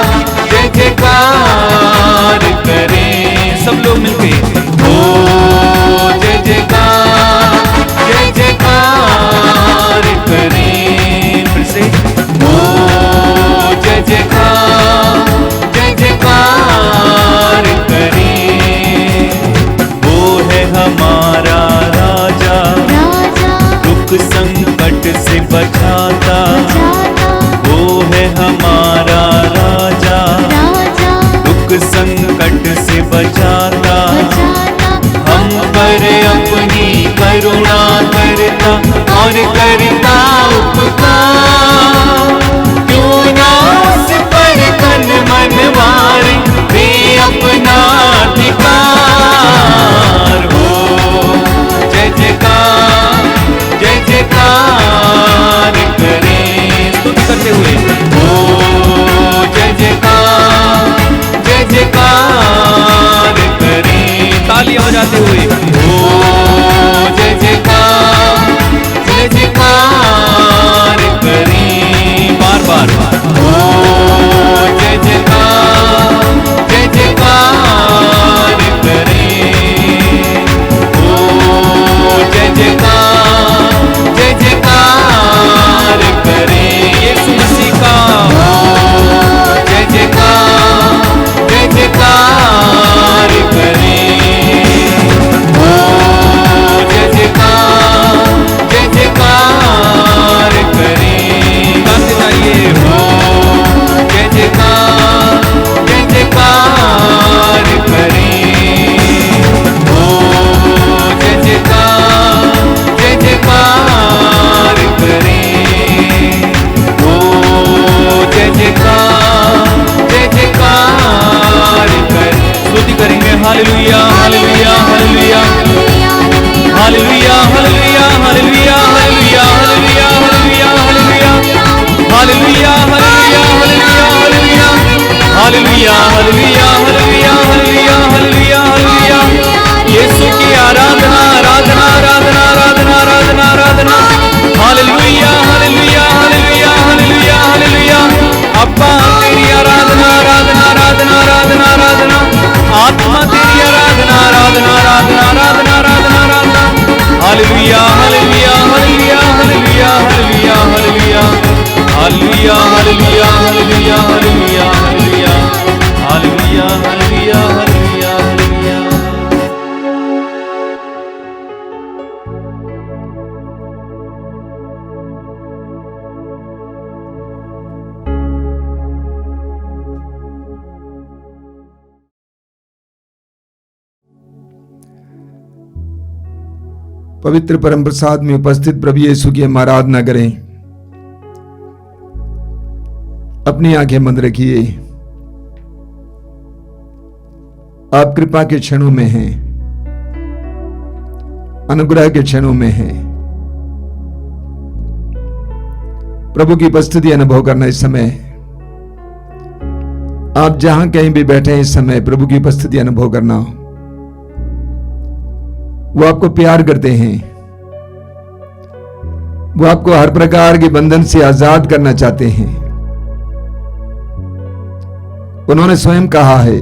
Speaker 1: जय जयकार करें
Speaker 3: सब लोग मिलके।
Speaker 1: हो। जय जयकार, जय जयकार करें फिर से। हो जय जयकार, जय जयकार करें। वो है हमारा राजा,
Speaker 5: राजा
Speaker 1: दुख संकट से बचाता।
Speaker 5: जाता,
Speaker 1: वो है हमारा राजा,
Speaker 5: राजा
Speaker 1: दुख संकट से बचाता।
Speaker 5: बचाता,
Speaker 1: हम पर अपनी करुणा करता और करता उपकार। क्यों ना उस पर तन मन मारे वे अपना अधिकार हो। जय जयकार, जय जयकार करें स्तुति करते हुए। ओ जय जयकार, जय जयकार करें
Speaker 3: तालियां बजाते हुए।
Speaker 1: ओ जय जयकार, जय जयकार करें
Speaker 3: बार बार
Speaker 1: ओ जय जयकार, जय जयकार करें। ओ जय जयकार, जय जयकार करें
Speaker 3: यीशु मसीह का।
Speaker 1: ओ जय जयकार, जय जयकार करें। ओ जय जयकार, जय जयकार करें।
Speaker 3: गाते जाइए।
Speaker 1: ओ जय जयकार, जय जयकार करें। ओ जय जयकार, जय जयकार करें। ओ जय जयकार, जय जयकार करें।
Speaker 3: स्तुति करेंगे। हालेलुया, हालेलुया, हालेलुया, हालेलुया, हालेलुया, हालेलुया, हालेलुया, हालेलुया, हालेलुया, हालेलुया, हालेलुया, हालेलुया, हालेलुया, हालेलुया, हालेलुया, हालेलुया, हालेलुया, हालेलुया, हालेलुया। यीशु की आराधना, आराधना, आराधना, आराधना, आराधना, आराधना। हालेलुया, हालेलुया, हालेलुया, हालेलुया, हालेलुया। अब्बा तेरी आराधना, आराधना, आराधना, आराधना, आराधना। आत्मा तेरी आराधना, आराधना, आराधना, आराधना, आराधना, आराधना। हालेलुया, हालेलुया, हालेलुया, हालेलुया, हालेलुया, हालेलुया, हालेलुया, हालेलुया, हालेलुया, हालेलुया, हालेलुया, हालेलुया, हालेलुया, हालेलुया, हालेलुया।
Speaker 6: पवित्र परम प्रसाद में उपस्थित प्रभु यीशु की हम आराधना करें। अपनी आंखें बंद रखिए। आप कृपा के क्षणों में हैं, अनुग्रह के क्षणों में हैं। प्रभु की उपस्थिति अनुभव करना इस समय। आप जहां कहीं भी बैठे हैं इस समय प्रभु की उपस्थिति अनुभव करना। वो आपको प्यार करते हैं, वो आपको हर प्रकार के बंधन से आजाद करना चाहते हैं। उन्होंने स्वयं कहा है,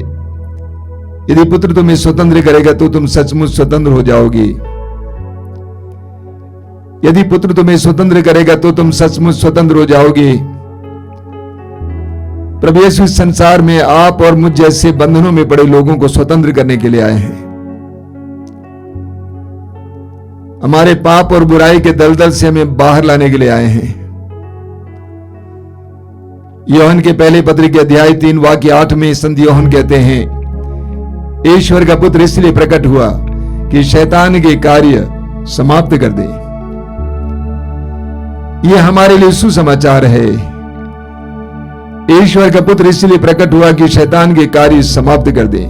Speaker 6: यदि पुत्र तुम्हें स्वतंत्र करेगा तो तुम सचमुच स्वतंत्र हो जाओगे। यदि पुत्र तुम्हें स्वतंत्र करेगा तो तुम सचमुच स्वतंत्र हो जाओगे। प्रभु यीशु इस संसार में आप और मुझ जैसे बंधनों में पड़े लोगों को स्वतंत्र करने के लिए आए हैं। हमारे पाप और बुराई के दलदल से हमें बाहर लाने के लिए आए हैं। यूहन्ना के पहले पत्र के अध्याय 3 वाक्य 8 में संत यूहन्ना कहते हैं, ईश्वर का पुत्र इसलिए प्रकट हुआ कि शैतान के कार्य समाप्त कर दे। यह हमारे लिए सुसमाचार है। ईश्वर का पुत्र इसलिए प्रकट हुआ कि शैतान के कार्य समाप्त कर दे,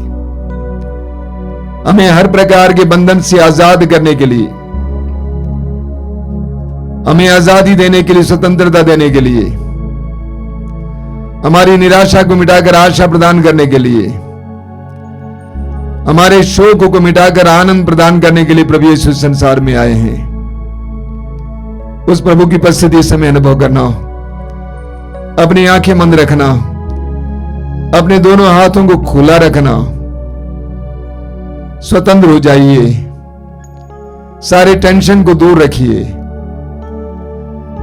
Speaker 6: हमें हर प्रकार के बंधन से आजाद करने के लिए, हमें आजादी देने के लिए, स्वतंत्रता देने के लिए, हमारी निराशा को मिटाकर आशा प्रदान करने के लिए, हमारे शोक को मिटाकर आनंद प्रदान करने के लिए प्रभु यीशु संसार में आए हैं। उस प्रभु की उपस्थिति इस समय अनुभव करना, अपनी आंखें बंद रखना, अपने दोनों हाथों को खुला रखना, स्वतंत्र हो जाइए, सारे टेंशन को दूर रखिए,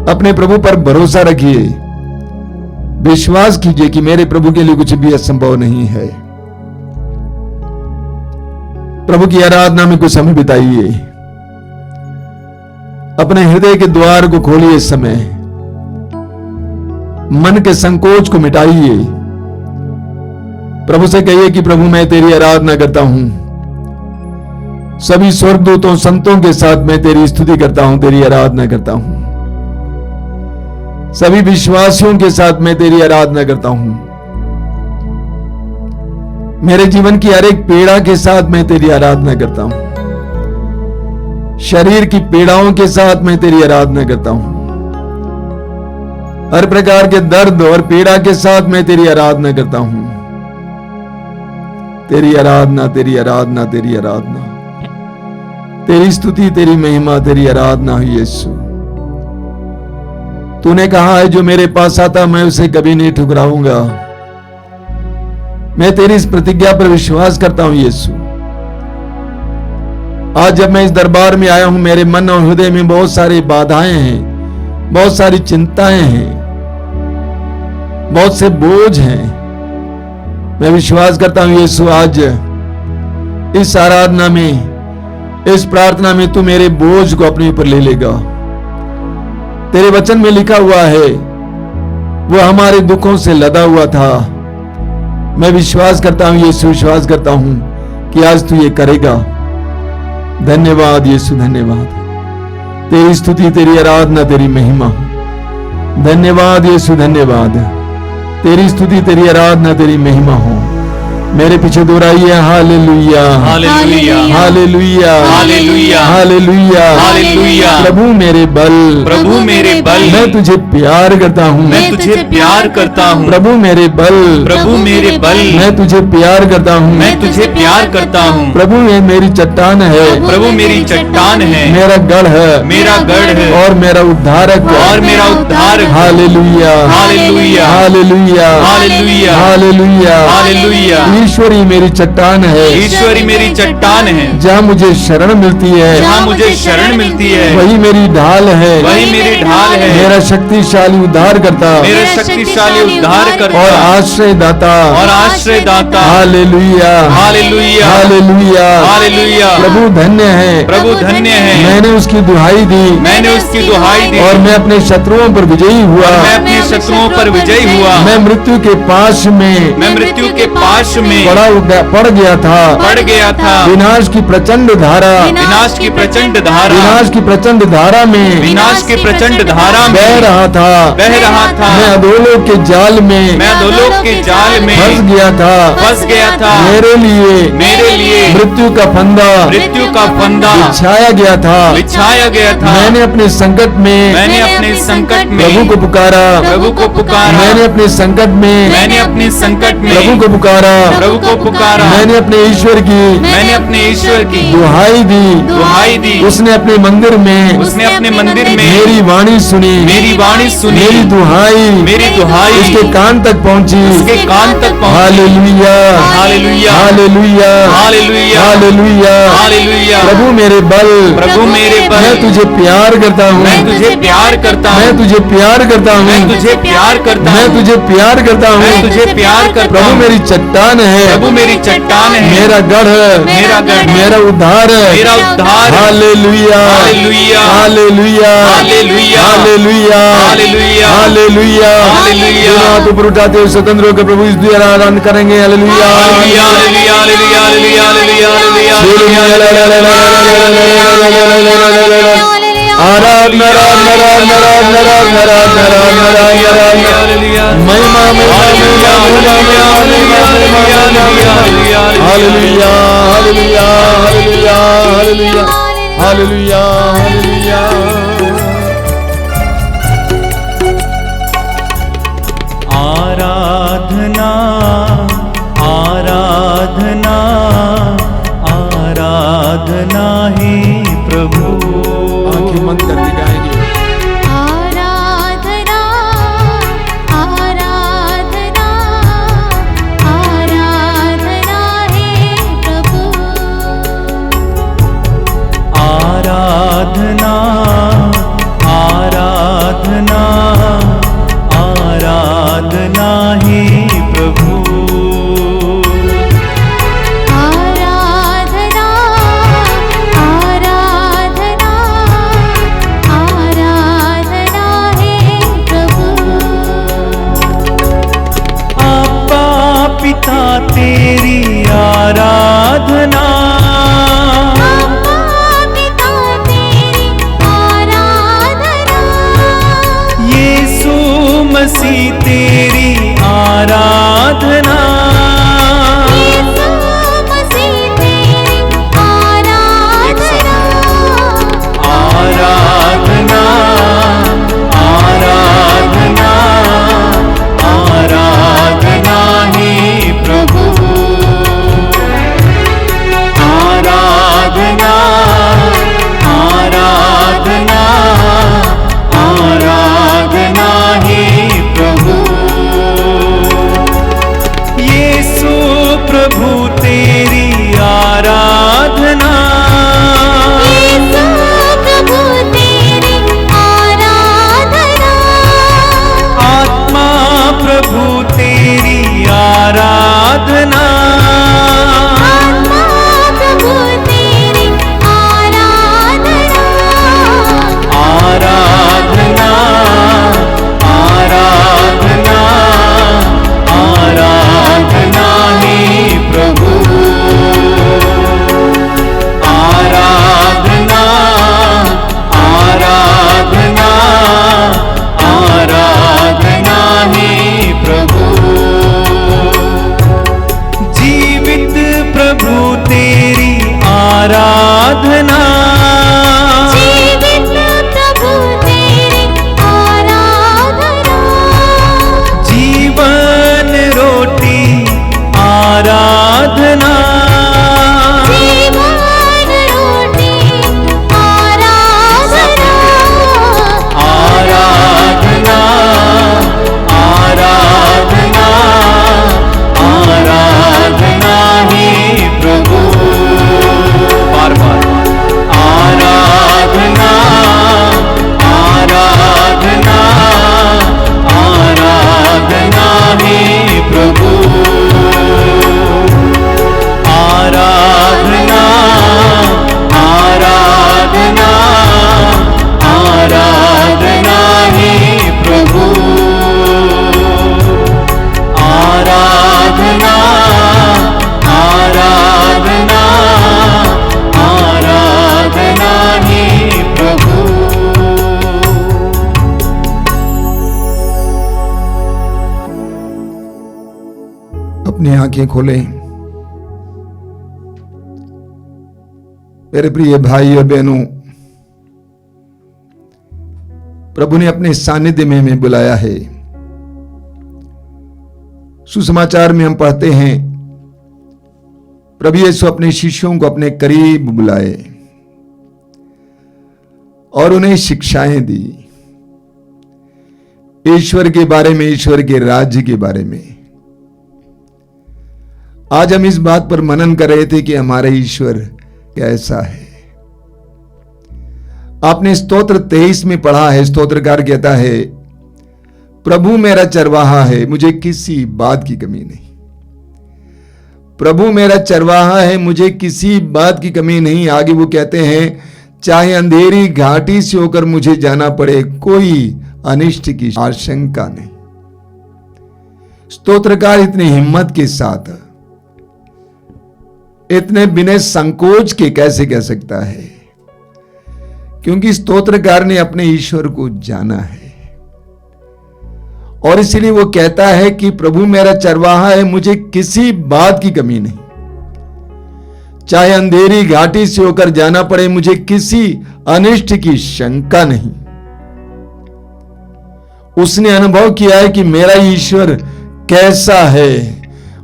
Speaker 6: अपने प्रभु पर भरोसा रखिए, विश्वास कीजिए कि मेरे प्रभु के लिए कुछ भी असंभव नहीं है। प्रभु की आराधना में कुछ समय बिताइए, अपने हृदय के द्वार को खोलिए, इस समय मन के संकोच को मिटाइए। प्रभु से कहिए कि प्रभु मैं तेरी आराधना करता हूं, सभी स्वर्गदूतों संतों के साथ मैं तेरी स्तुति करता हूं, तेरी आराधना करता हूं, सभी विश्वासियों के साथ मैं तेरी आराधना करता हूं, मेरे जीवन की हर एक पीड़ा के साथ मैं तेरी आराधना करता हूं, शरीर की पीड़ाओं के साथ मैं तेरी आराधना करता हूं, हर प्रकार के दर्द और पीड़ा के साथ मैं तेरी आराधना करता हूं। तेरी आराधना, तेरी आराधना, तेरी आराधना, तेरी स्तुति, तेरी महिमा, तेरी आराधना हो यीशु। तूने कहा है जो मेरे पास आता मैं उसे कभी नहीं ठुकराऊंगा। मैं तेरी इस प्रतिज्ञा पर विश्वास करता हूं यीशु। आज जब मैं इस दरबार में आया हूं, मेरे मन और हृदय में बहुत सारी बाधाएं हैं, बहुत सारी चिंताएं हैं, बहुत से बोझ हैं। मैं विश्वास करता हूं यीशु, आज इस आराधना में, इस प्रार्थना में तू मेरे बोझ को अपने ऊपर ले लेगा। तेरे वचन में लिखा हुआ है, वो हमारे दुखों से लदा हुआ था। मैं विश्वास करता हूं यीशु, विश्वास करता हूं कि आज तू ये करेगा। धन्यवाद यीशु, धन्यवाद। तेरी स्तुति, तेरी आराधना, तेरी महिमा। धन्यवाद यीशु, धन्यवाद। तेरी स्तुति, तेरी आराधना, तेरी महिमा हो। मेरे पीछे दोहराइए, हालेलुया,
Speaker 3: हालेलुया,
Speaker 6: हालेलुया,
Speaker 3: हालेलुया,
Speaker 6: हालेलुया,
Speaker 3: हालेलुया।
Speaker 6: प्रभु मेरे बल,
Speaker 3: प्रभु मेरे बल,
Speaker 6: मैं तुझे प्यार करता हूँ।
Speaker 3: मैं तुझे प्यार करता हूँ।
Speaker 6: प्रभु मेरे बल,
Speaker 3: प्रभु मेरे बल,
Speaker 6: मैं तुझे प्यार करता हूँ।
Speaker 3: मैं तुझे प्यार करता हूँ।
Speaker 6: प्रभु ये मेरी चट्टान है,
Speaker 3: प्रभु मेरी चट्टान है,
Speaker 6: मेरा गढ़ है,
Speaker 3: मेरा गढ़ है,
Speaker 6: और मेरा उद्धारक,
Speaker 3: और मेरा उद्धारक।
Speaker 6: हालेलुया,
Speaker 3: हालेलुया,
Speaker 6: हालेलुया,
Speaker 3: हालेलुया,
Speaker 6: हालेलुया,
Speaker 3: हालेलुया।
Speaker 6: ईश्वरी मेरी चट्टान है,
Speaker 3: ईश्वरी मेरी चट्टान है,
Speaker 6: जहाँ मुझे शरण मिलती है,
Speaker 3: जहाँ मुझे शरण मिलती है,
Speaker 6: वही मेरी ढाल है,
Speaker 3: वही मेरी ढाल है,
Speaker 6: मेरा शक्तिशाली उद्धार करता,
Speaker 3: मेरा शक्तिशाली उद्धार करता,
Speaker 6: और आश्रय दाता,
Speaker 3: और आश्रय दाता।
Speaker 6: हालेलुया,
Speaker 3: हालेलुया,
Speaker 6: हालेलुया,
Speaker 3: हालेलुया।
Speaker 6: प्रभु धन्य है,
Speaker 3: प्रभु धन्य है।
Speaker 6: मैंने उसकी दुहाई दी,
Speaker 3: मैंने उसकी दुहाई दी,
Speaker 6: और मैं अपने शत्रुओं पर विजयी हुआ।
Speaker 3: मैं अपने शत्रुओं पर विजयी हुआ।
Speaker 6: मैं मृत्यु के पाश में,
Speaker 3: मैं मृत्यु के पाश में
Speaker 6: पड़ गया था,
Speaker 3: पड़ गया था।
Speaker 6: विनाश की प्रचंड धारा,
Speaker 3: विनाश की प्रचंड धारा,
Speaker 6: विनाश की प्रचंड धारा में,
Speaker 3: विनाश की प्रचंड धारा में
Speaker 6: बह रहा था,
Speaker 3: बह रहा था।
Speaker 6: मैं अधोलोक के जाल में,
Speaker 3: मैं अधोलोक के जाल में
Speaker 6: फंस गया था,
Speaker 3: फंस गया था।
Speaker 6: मेरे लिए
Speaker 3: मृत्यु
Speaker 6: का फंदा,
Speaker 3: मृत्यु का फंदा
Speaker 6: बिछाया गया था,
Speaker 3: बिछाया गया था।
Speaker 6: मैंने अपने संकट में,
Speaker 3: मैंने अपने संकट में
Speaker 6: प्रभु को पुकारा,
Speaker 3: प्रभु को पुकारा।
Speaker 6: मैंने अपने संकट में,
Speaker 3: मैंने अपने संकट में
Speaker 6: प्रभु को पुकारा,
Speaker 3: प्रभु को पुकारा,
Speaker 6: मैंने अपने ईश्वर की
Speaker 3: मैंने अपने ईश्वर की
Speaker 6: दुहाई दी,
Speaker 3: दुहाई दी।
Speaker 6: उसने अपने मंदिर में
Speaker 3: उसने अपने मंदिर में
Speaker 6: मेरी वाणी सुनी,
Speaker 3: मेरी वाणी सुनी,
Speaker 6: मेरी दुहाई
Speaker 3: मेरी दुहाई
Speaker 6: उसके कान तक पहुंची।
Speaker 3: उसके कान तक पहुंची।
Speaker 6: हालेलुया,
Speaker 3: हालेलुया,
Speaker 6: हालेलुया,
Speaker 3: हालेलुया,
Speaker 6: हालेलुया,
Speaker 3: हालेलुया।
Speaker 6: प्रभु मेरे बल,
Speaker 3: प्रभु मेरे बल,
Speaker 6: मैं तुझे प्यार करता हूँ,
Speaker 3: मैं तुझे प्यार करता
Speaker 6: मैं
Speaker 3: हूँ,
Speaker 6: तुझे प्यार करता हूँ,
Speaker 3: मैं तुझे प्यार करता
Speaker 6: मैं
Speaker 3: हूँ,
Speaker 6: तुझे प्यार करता
Speaker 3: मैं
Speaker 6: हूँ।
Speaker 3: तुझे प्यार करता
Speaker 6: प्रभु
Speaker 3: हूँ।
Speaker 6: मेरी चट्टान है,
Speaker 3: प्रभु मेरी चट्टान है,
Speaker 6: मेरा गढ़ है,
Speaker 3: मेरा गढ़,
Speaker 6: मेरा उद्धार है,
Speaker 3: मेरा उद्धार है।
Speaker 6: हालेलुया,
Speaker 3: हालेलुया,
Speaker 6: हालेलुया,
Speaker 3: हालेलुया,
Speaker 6: हालेलुया,
Speaker 3: हालेलुया,
Speaker 6: हालेलुया,
Speaker 3: हालेलुया।
Speaker 6: दोनों हाथ ऊपर उठाते हुए स्वतंत्र होकर प्रभु इस दुआ आराधना करेंगे। हालेलुया,
Speaker 3: हालेलुया, हालेलुया, हालेलुया, हालेलुया, हालेलुया,
Speaker 6: आराधना, आराधना, आराधना, आराधना, आराधना, आराधना, आराधना, आराधना, महिमा, महिमा, महिमा, महिमा, महिमा, महिमा, महिमा, महिमा, हालेलुया, हालेलुया, हालेलुया, हालेलुया, हालेलुया, हालेलुया।
Speaker 3: आराधना, आराधना, आराधना है प्रभु।
Speaker 6: आंखें बंद कर दी गाएंगे।
Speaker 5: आराधना, आराधना, आराधना है प्रभु।
Speaker 3: आराधना, आराधना, आराधना है प्रभु।
Speaker 5: आराधना, आराधना, आराधना है प्रभु।
Speaker 3: आपा पिता तेरी आराधना,
Speaker 5: पिता तेरी आराधना,
Speaker 3: यीशु मसीह तेरी आराधना,
Speaker 5: यीशु मसीह तेरी आराधना।
Speaker 3: आराधना, आराधना, आराधना है प्रभु। आराधना, आराधना, आराधना है प्रभु। यीशु प्रभु तेरी आराधना,
Speaker 5: यीशु प्रभु तेरी आराधना,
Speaker 3: आत्मा प्रभु तेरी आराधना,
Speaker 5: आत्मा प्रभु तेरी आराधना।
Speaker 3: आराधना, आराधना, आराधना है प्रभु। आराधना, आराधना, आराधना है प्रभु। जीवित प्रभु तेरी आराधना,
Speaker 5: जीवित प्रभु तेरी आराधना,
Speaker 3: जीवन रोटी आराधना,
Speaker 5: जीवन रोटी आराधना।
Speaker 3: आराधना, आराधना, आराधना है प्रभु। बार बार आराधना, आराधना, आराधना है प्रभु। आराधना, आराधना, आराधना है प्रभु। आराधना, आराधना, आराधना है प्रभु।
Speaker 6: अपनी आंखें खोलें। मेरे प्रिय भाई और बहनों, प्रभु ने अपने सानिध्य में हमें बुलाया है। सुसमाचार में हम पढ़ते हैं प्रभु यीशु अपने शिष्यों को अपने करीब बुलाए और उन्हें शिक्षाएं दी, ईश्वर के बारे में, ईश्वर के राज्य के बारे में। आज हम इस बात पर मनन कर रहे थे कि हमारा ईश्वर कैसा है। आपने स्तोत्र 23 में पढ़ा है, स्तोत्रकार कहता है, प्रभु मेरा चरवाहा है, मुझे किसी बात की कमी नहीं। प्रभु मेरा चरवाहा है, मुझे किसी बात की कमी नहीं। आगे वो कहते हैं, चाहे अंधेरी घाटी से होकर मुझे जाना पड़े, कोई अनिष्ट की आशंका नहीं। स्तोत्रकार इतनी हिम्मत के साथ, इतने बिना संकोच के कैसे कह सकता है? क्योंकि स्तोत्रकार ने अपने ईश्वर को जाना है और इसलिए वो कहता है कि प्रभु मेरा चरवाहा है, मुझे किसी बात की कमी नहीं। चाहे अंधेरी घाटी से होकर जाना पड़े, मुझे किसी अनिष्ट की शंका नहीं। उसने अनुभव किया है कि मेरा ईश्वर कैसा है,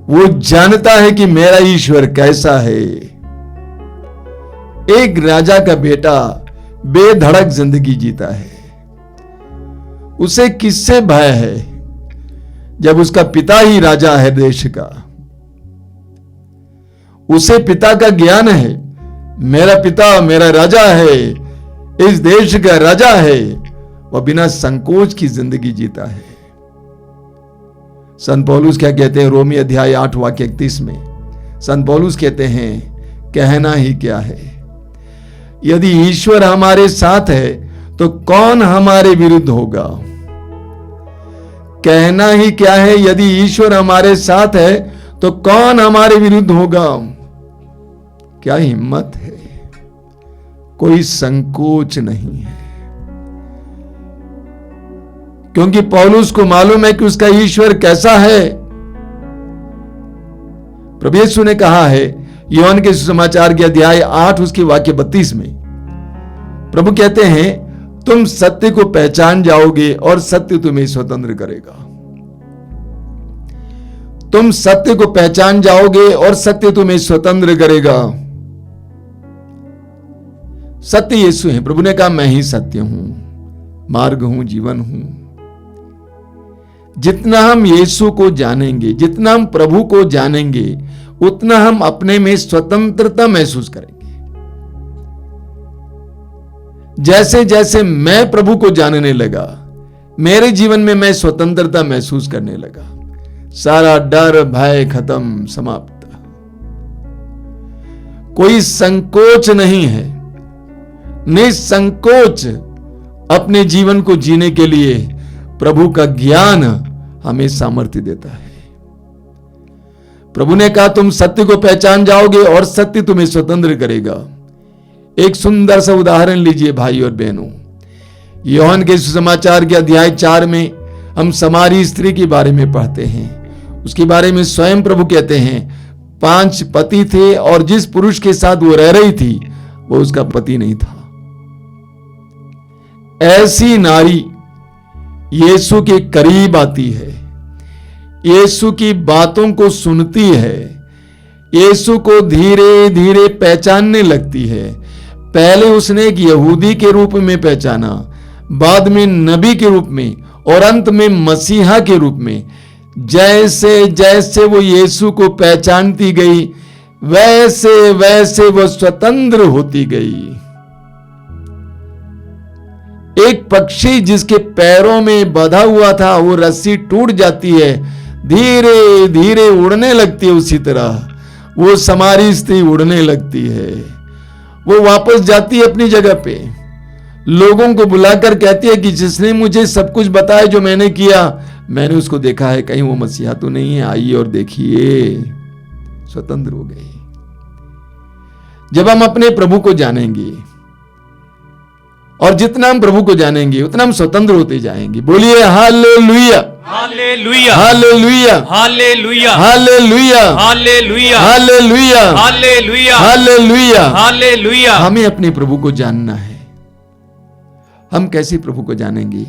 Speaker 6: वो जानता है कि मेरा ईश्वर कैसा है। एक राजा का बेटा बेधड़क जिंदगी जीता है, उसे किससे भय है जब उसका पिता ही राजा है देश का? उसे पिता का ज्ञान है, मेरा पिता मेरा राजा है, इस देश का राजा है। वह बिना संकोच की जिंदगी जीता है। संत पौलुस क्या कहते हैं? रोमी अध्याय 8 वाक्य 31 में संत पौलुस कहते हैं, कहना ही क्या है, यदि ईश्वर हमारे साथ है तो कौन हमारे विरुद्ध होगा? कहना ही क्या है, यदि ईश्वर हमारे साथ है तो कौन हमारे विरुद्ध होगा? क्या हिम्मत है, कोई संकोच नहीं है। क्योंकि पौलुस को मालूम है कि उसका ईश्वर कैसा है। प्रभु यीशु ने कहा है यूहन्ना के सुसमाचार के अध्याय 8 उसके वाक्य 32 में, प्रभु कहते हैं, तुम सत्य को पहचान जाओगे और सत्य तुम्हें स्वतंत्र करेगा। तुम सत्य को पहचान जाओगे और सत्य तुम्हें स्वतंत्र करेगा। सत्य यीशु है। प्रभु ने कहा, मैं ही सत्य हूं, मार्ग हूं, जीवन हूं। जितना हम यीशु को जानेंगे, जितना हम प्रभु को जानेंगे, उतना हम अपने में स्वतंत्रता महसूस करेंगे। जैसे जैसे मैं प्रभु को जानने लगा, मेरे जीवन में मैं स्वतंत्रता महसूस करने लगा। सारा डर भय खत्म, समाप्त। कोई संकोच नहीं है। निसंकोच अपने जीवन को जीने के लिए प्रभु का ज्ञान हमें सामर्थ्य देता है। प्रभु ने कहा, तुम सत्य को पहचान जाओगे और सत्य तुम्हें स्वतंत्र करेगा। एक सुंदर सा उदाहरण लीजिए भाई और बहनों। यूहन्ना के सुसमाचार के अध्याय 4 में हम समारी स्त्री के बारे में पढ़ते हैं। उसके बारे में स्वयं प्रभु कहते हैं, 5 पति थे और जिस पुरुष के साथ वो रह रही थी वो उसका पति नहीं था। ऐसी नारी यीशु के करीब आती है, यीशु की बातों को सुनती है, यीशु को धीरे धीरे पहचानने लगती है। पहले उसने एक यहूदी के रूप में पहचाना, बाद में नबी के रूप में और अंत में मसीहा के रूप में। जैसे जैसे वो यीशु को पहचानती गई, वैसे वैसे वो स्वतंत्र होती गई। एक पक्षी जिसके पैरों में बंधा हुआ था, वो रस्सी टूट जाती है, धीरे धीरे उड़ने लगती है। उसी तरह वो समारी स्त्री उड़ने लगती है। वो वापस जाती है अपनी जगह पे, लोगों को बुलाकर कहती है कि जिसने मुझे सब कुछ बताया जो मैंने किया, मैंने उसको देखा है, कहीं वो मसीहा तो नहीं है, आइए और देखिए। स्वतंत्र हो गई। जब हम अपने प्रभु को जानेंगे और जितना हम प्रभु को जानेंगे उतना हम स्वतंत्र होते जाएंगे। बोलिए हालेलुया,
Speaker 3: हालेलुया,
Speaker 6: हालेलुया,
Speaker 3: हालेलुया,
Speaker 6: हालेलुया,
Speaker 3: हालेलुया,
Speaker 6: हालेलुया,
Speaker 3: हालेलुया,
Speaker 6: हालेलुया।
Speaker 3: हालेलुया।
Speaker 6: हमें अपने प्रभु को जानना है। हम कैसे प्रभु को जानेंगे?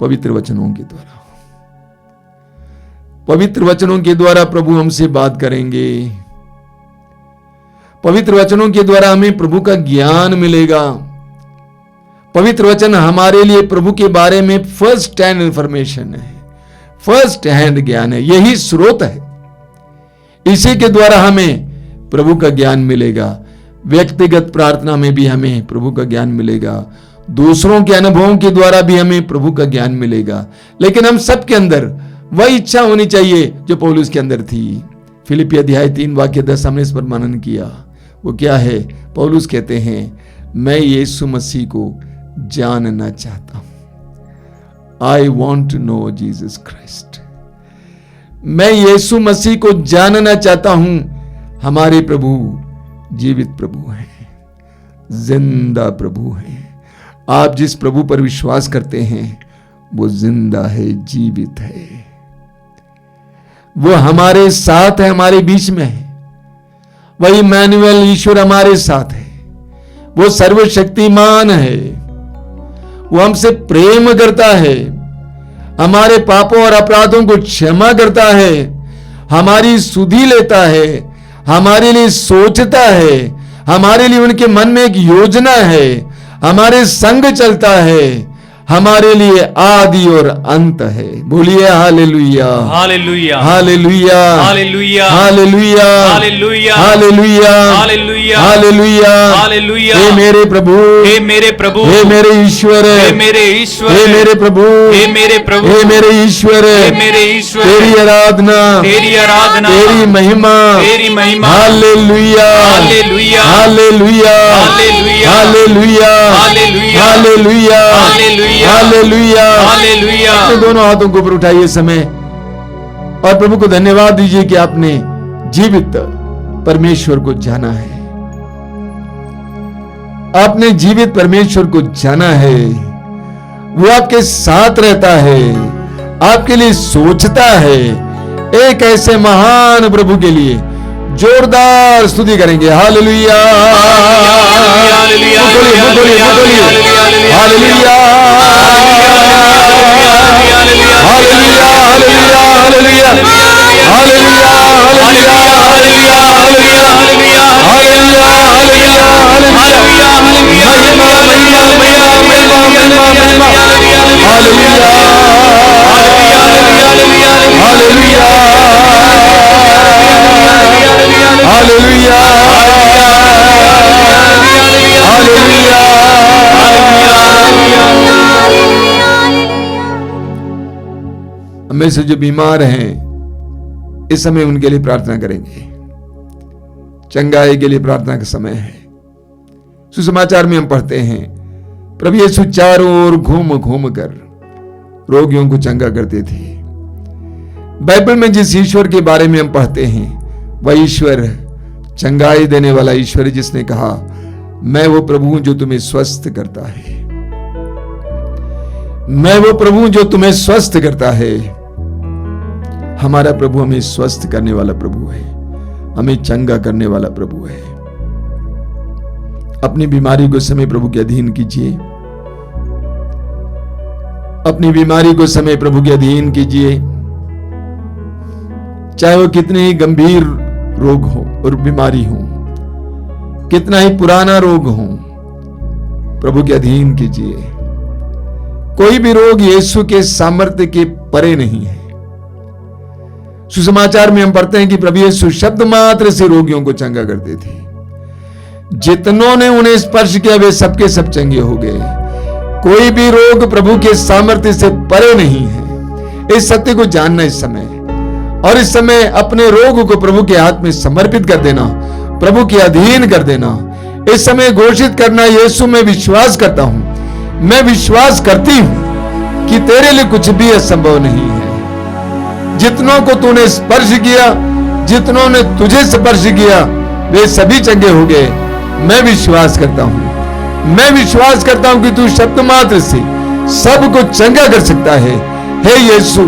Speaker 6: पवित्र वचनों के द्वारा। पवित्र वचनों के द्वारा प्रभु हमसे बात करेंगे। पवित्र वचनों के द्वारा हमें प्रभु का ज्ञान मिलेगा। पवित्र वचन हमारे लिए प्रभु के बारे में फर्स्ट हैंड इंफॉर्मेशन है, फर्स्ट हैंड ज्ञान है, यही स्रोत है। इसी के द्वारा हमें प्रभु का ज्ञान मिलेगा। व्यक्तिगत प्रार्थना में भी हमें प्रभु का ज्ञान मिलेगा, दूसरों के अनुभवों के द्वारा भी हमें प्रभु का ज्ञान मिलेगा। लेकिन हम सबके अंदर वही इच्छा होनी चाहिए जो पौलुस के अंदर थी। फिलिप्पी अध्याय 3 वाक्य 10 हमने इस पर मनन किया। वो क्या है? पौलुस कहते हैं, मैं यीशु मसीह को जानना चाहता हूं। I want to know Jesus Christ. मैं यीशु मसीह को जानना चाहता हूं। हमारे प्रभु जीवित प्रभु हैं, जिंदा प्रभु हैं। आप जिस प्रभु पर विश्वास करते हैं वो जिंदा है, जीवित है, वो हमारे साथ है, हमारे बीच में है। वही इम्मानुएल, ईश्वर हमारे साथ है। वो सर्वशक्तिमान है, वो हमसे प्रेम करता है, हमारे पापों और अपराधों को क्षमा करता है, हमारी सुधि लेता है, हमारे लिए सोचता है, हमारे लिए उनके मन में एक योजना है, हमारे संग चलता है, हमारे लिए आदि और अंत है। बोलिए हालेलुया,
Speaker 3: हालेलुया,
Speaker 6: हालेलुया,
Speaker 3: हालेलुया,
Speaker 6: हालेलुया,
Speaker 3: हालेलुया,
Speaker 6: हालेलुया,
Speaker 3: हालेलुया,
Speaker 6: हालेलुया,
Speaker 3: हालेलुया।
Speaker 6: हे मेरे प्रभु,
Speaker 3: हे मेरे प्रभु,
Speaker 6: हे मेरे ईश्वर,
Speaker 3: हे मेरे ईश्वर,
Speaker 6: हे मेरे प्रभु,
Speaker 3: हे मेरे प्रभु,
Speaker 6: हे मेरे ईश्वर,
Speaker 3: हे मेरे ईश्वर,
Speaker 6: तेरी आराधना,
Speaker 3: तेरी आराधना,
Speaker 6: तेरी महिमा,
Speaker 3: तेरी महिमा।
Speaker 6: हालेलुया,
Speaker 3: हालेलुया,
Speaker 6: हालेलुया,
Speaker 3: हालेलुया,
Speaker 6: हालेलुया,
Speaker 3: हालेलुया,
Speaker 6: हालेलुया,
Speaker 3: हालेलुया,
Speaker 6: हालेलुया,
Speaker 3: हालेलुया।
Speaker 6: अपने दोनों हाथों को ऊपर उठाइए इस समय और प्रभु को धन्यवाद दीजिए कि आपने जीवित परमेश्वर को जाना है। आपने जीवित परमेश्वर को जाना है। वो आपके साथ रहता है, आपके लिए सोचता है। एक ऐसे महान प्रभु के लिए जोरदार स्तुति करेंगे। हालेलुया, हालेलुया, हालेलुया, हालेलुया, हालेलुया, हमें से जो बीमार हैं इस समय उनके लिए प्रार्थना करेंगे। चंगाई के लिए प्रार्थना का समय है। सुसमाचार में हम पढ़ते हैं प्रभु यीशु चारों ओर घूम घूम कर रोगियों को चंगा करते थे। बाइबल में जिस ईश्वर के बारे में हम पढ़ते हैं वह ईश्वर चंगाई देने वाला ईश्वर, जिसने कहा मैं वो प्रभु हूं जो तुम्हें स्वस्थ करता है, मैं वो प्रभु हूं जो तुम्हें स्वस्थ करता है। हमारा प्रभु हमें स्वस्थ करने वाला प्रभु है, हमें चंगा करने वाला प्रभु है। अपनी बीमारी को समय प्रभु के अधीन कीजिए, अपनी बीमारी को समय प्रभु के अधीन कीजिए। चाहे वो कितने ही गंभीर रोग हो और बीमारी हो, कितना ही पुराना रोग हो, प्रभु के अधीन कीजिए। कोई भी रोग यीशु के सामर्थ्य के परे नहीं है। सुसमाचार में हम पढ़ते हैं कि प्रभु यीशु शब्द मात्र से रोगियों को चंगा करते थे। जितनों ने उन्हें स्पर्श किया वे सबके सब चंगे हो गए। कोई भी रोग प्रभु के सामर्थ्य से परे नहीं है। इस सत्य को जानना इस समय, और इस समय अपने रोग को प्रभु के हाथ में समर्पित कर देना, प्रभु के अधीन कर देना। इस समय घोषित करना, यीशु मैं विश्वास करता हूं, मैं विश्वास करती हूं कि तेरे लिए कुछ भी असंभव नहीं है। जितनों को तूने स्पर्श किया, जितनों ने तुझे स्पर्श किया, वे सभी चंगे हो गए। मैं विश्वास करता हूं, मैं विश्वास करता हूं कि तू शब्द मात्र से सबको चंगा कर सकता है। हे यीशु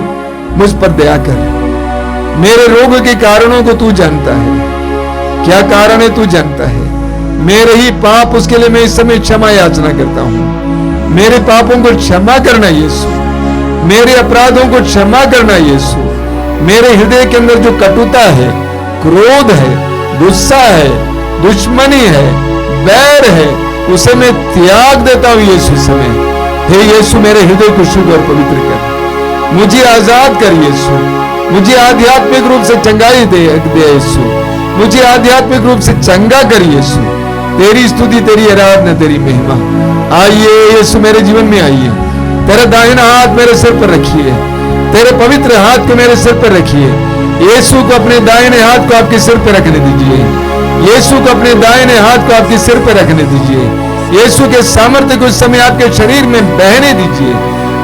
Speaker 6: मुझ पर दया कर। मेरे रोग के कारणों को तू जानता है, क्या कारण है तू जानता है। मेरे ही पाप, उसके लिए मैं इस समय क्षमा याचना करता हूं। मेरे पापों को क्षमा करना यीशु, मेरे अपराधों को क्षमा करना यीशु। मेरे हृदय के अंदर जो कटुता है, क्रोध है, गुस्सा है, दुश्मनी है, बैर है, उसे मैं त्याग देता हूं यीशु समय। हे यीशु, मेरे हृदय को शुद्ध और पवित्र कर, मुझे आजाद कर यीशु, मुझे आध्यात्मिक रूप से चंगाई दे यीशु, मुझे आध्यात्मिक रूप से चंगा कर यीशु। तेरी स्तुति, तेरी आराधना, तेरी महिमा। आइए यीशु, मेरे जीवन में आइए, तेरा दाहिना हाथ मेरे सिर पर रखिए, तेरे पवित्र हाथ को मेरे सिर पर रखिए। यीशु को अपने दाहिने हाथ को आपके सिर पर रखने दीजिए, यीशु को अपने दाहिने हाथ को आपके सिर पर रखने दीजिए। यीशु के सामर्थ्य को इस समय आपके शरीर में बहने दीजिए।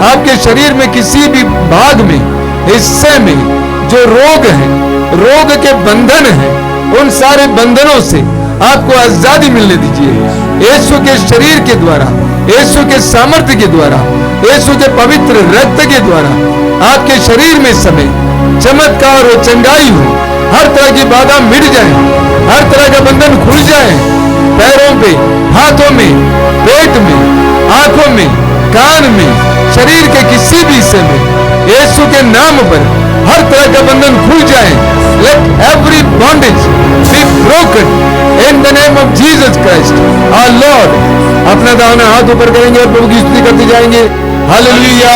Speaker 6: आपके शरीर में किसी भी भाग में, हिस्से में जो रोग है, रोग के बंधन है, उन सारे बंधनों से आपको आजादी मिलने दीजिए। यीशु के शरीर के द्वारा, यीशु के सामर्थ्य के द्वारा, यीशु के पवित्र रक्त के द्वारा आपके शरीर में समय चमत्कार और चंगाई हो। हर तरह की बाधा मिट जाए, हर तरह का बंधन खुल जाए। पैरों पे, हाथों में, पेट में, आंखों में, कान में, शरीर के किसी भी हिस्से में यीशु के नाम पर हर तरह का बंधन खुल जाए। Let every bondage be broken in the name of Jesus Christ our lord. अपना दाहिना हाथ ऊपर करेंगे और प्रभु की स्तुति करते जाएंगे। हालेलुया,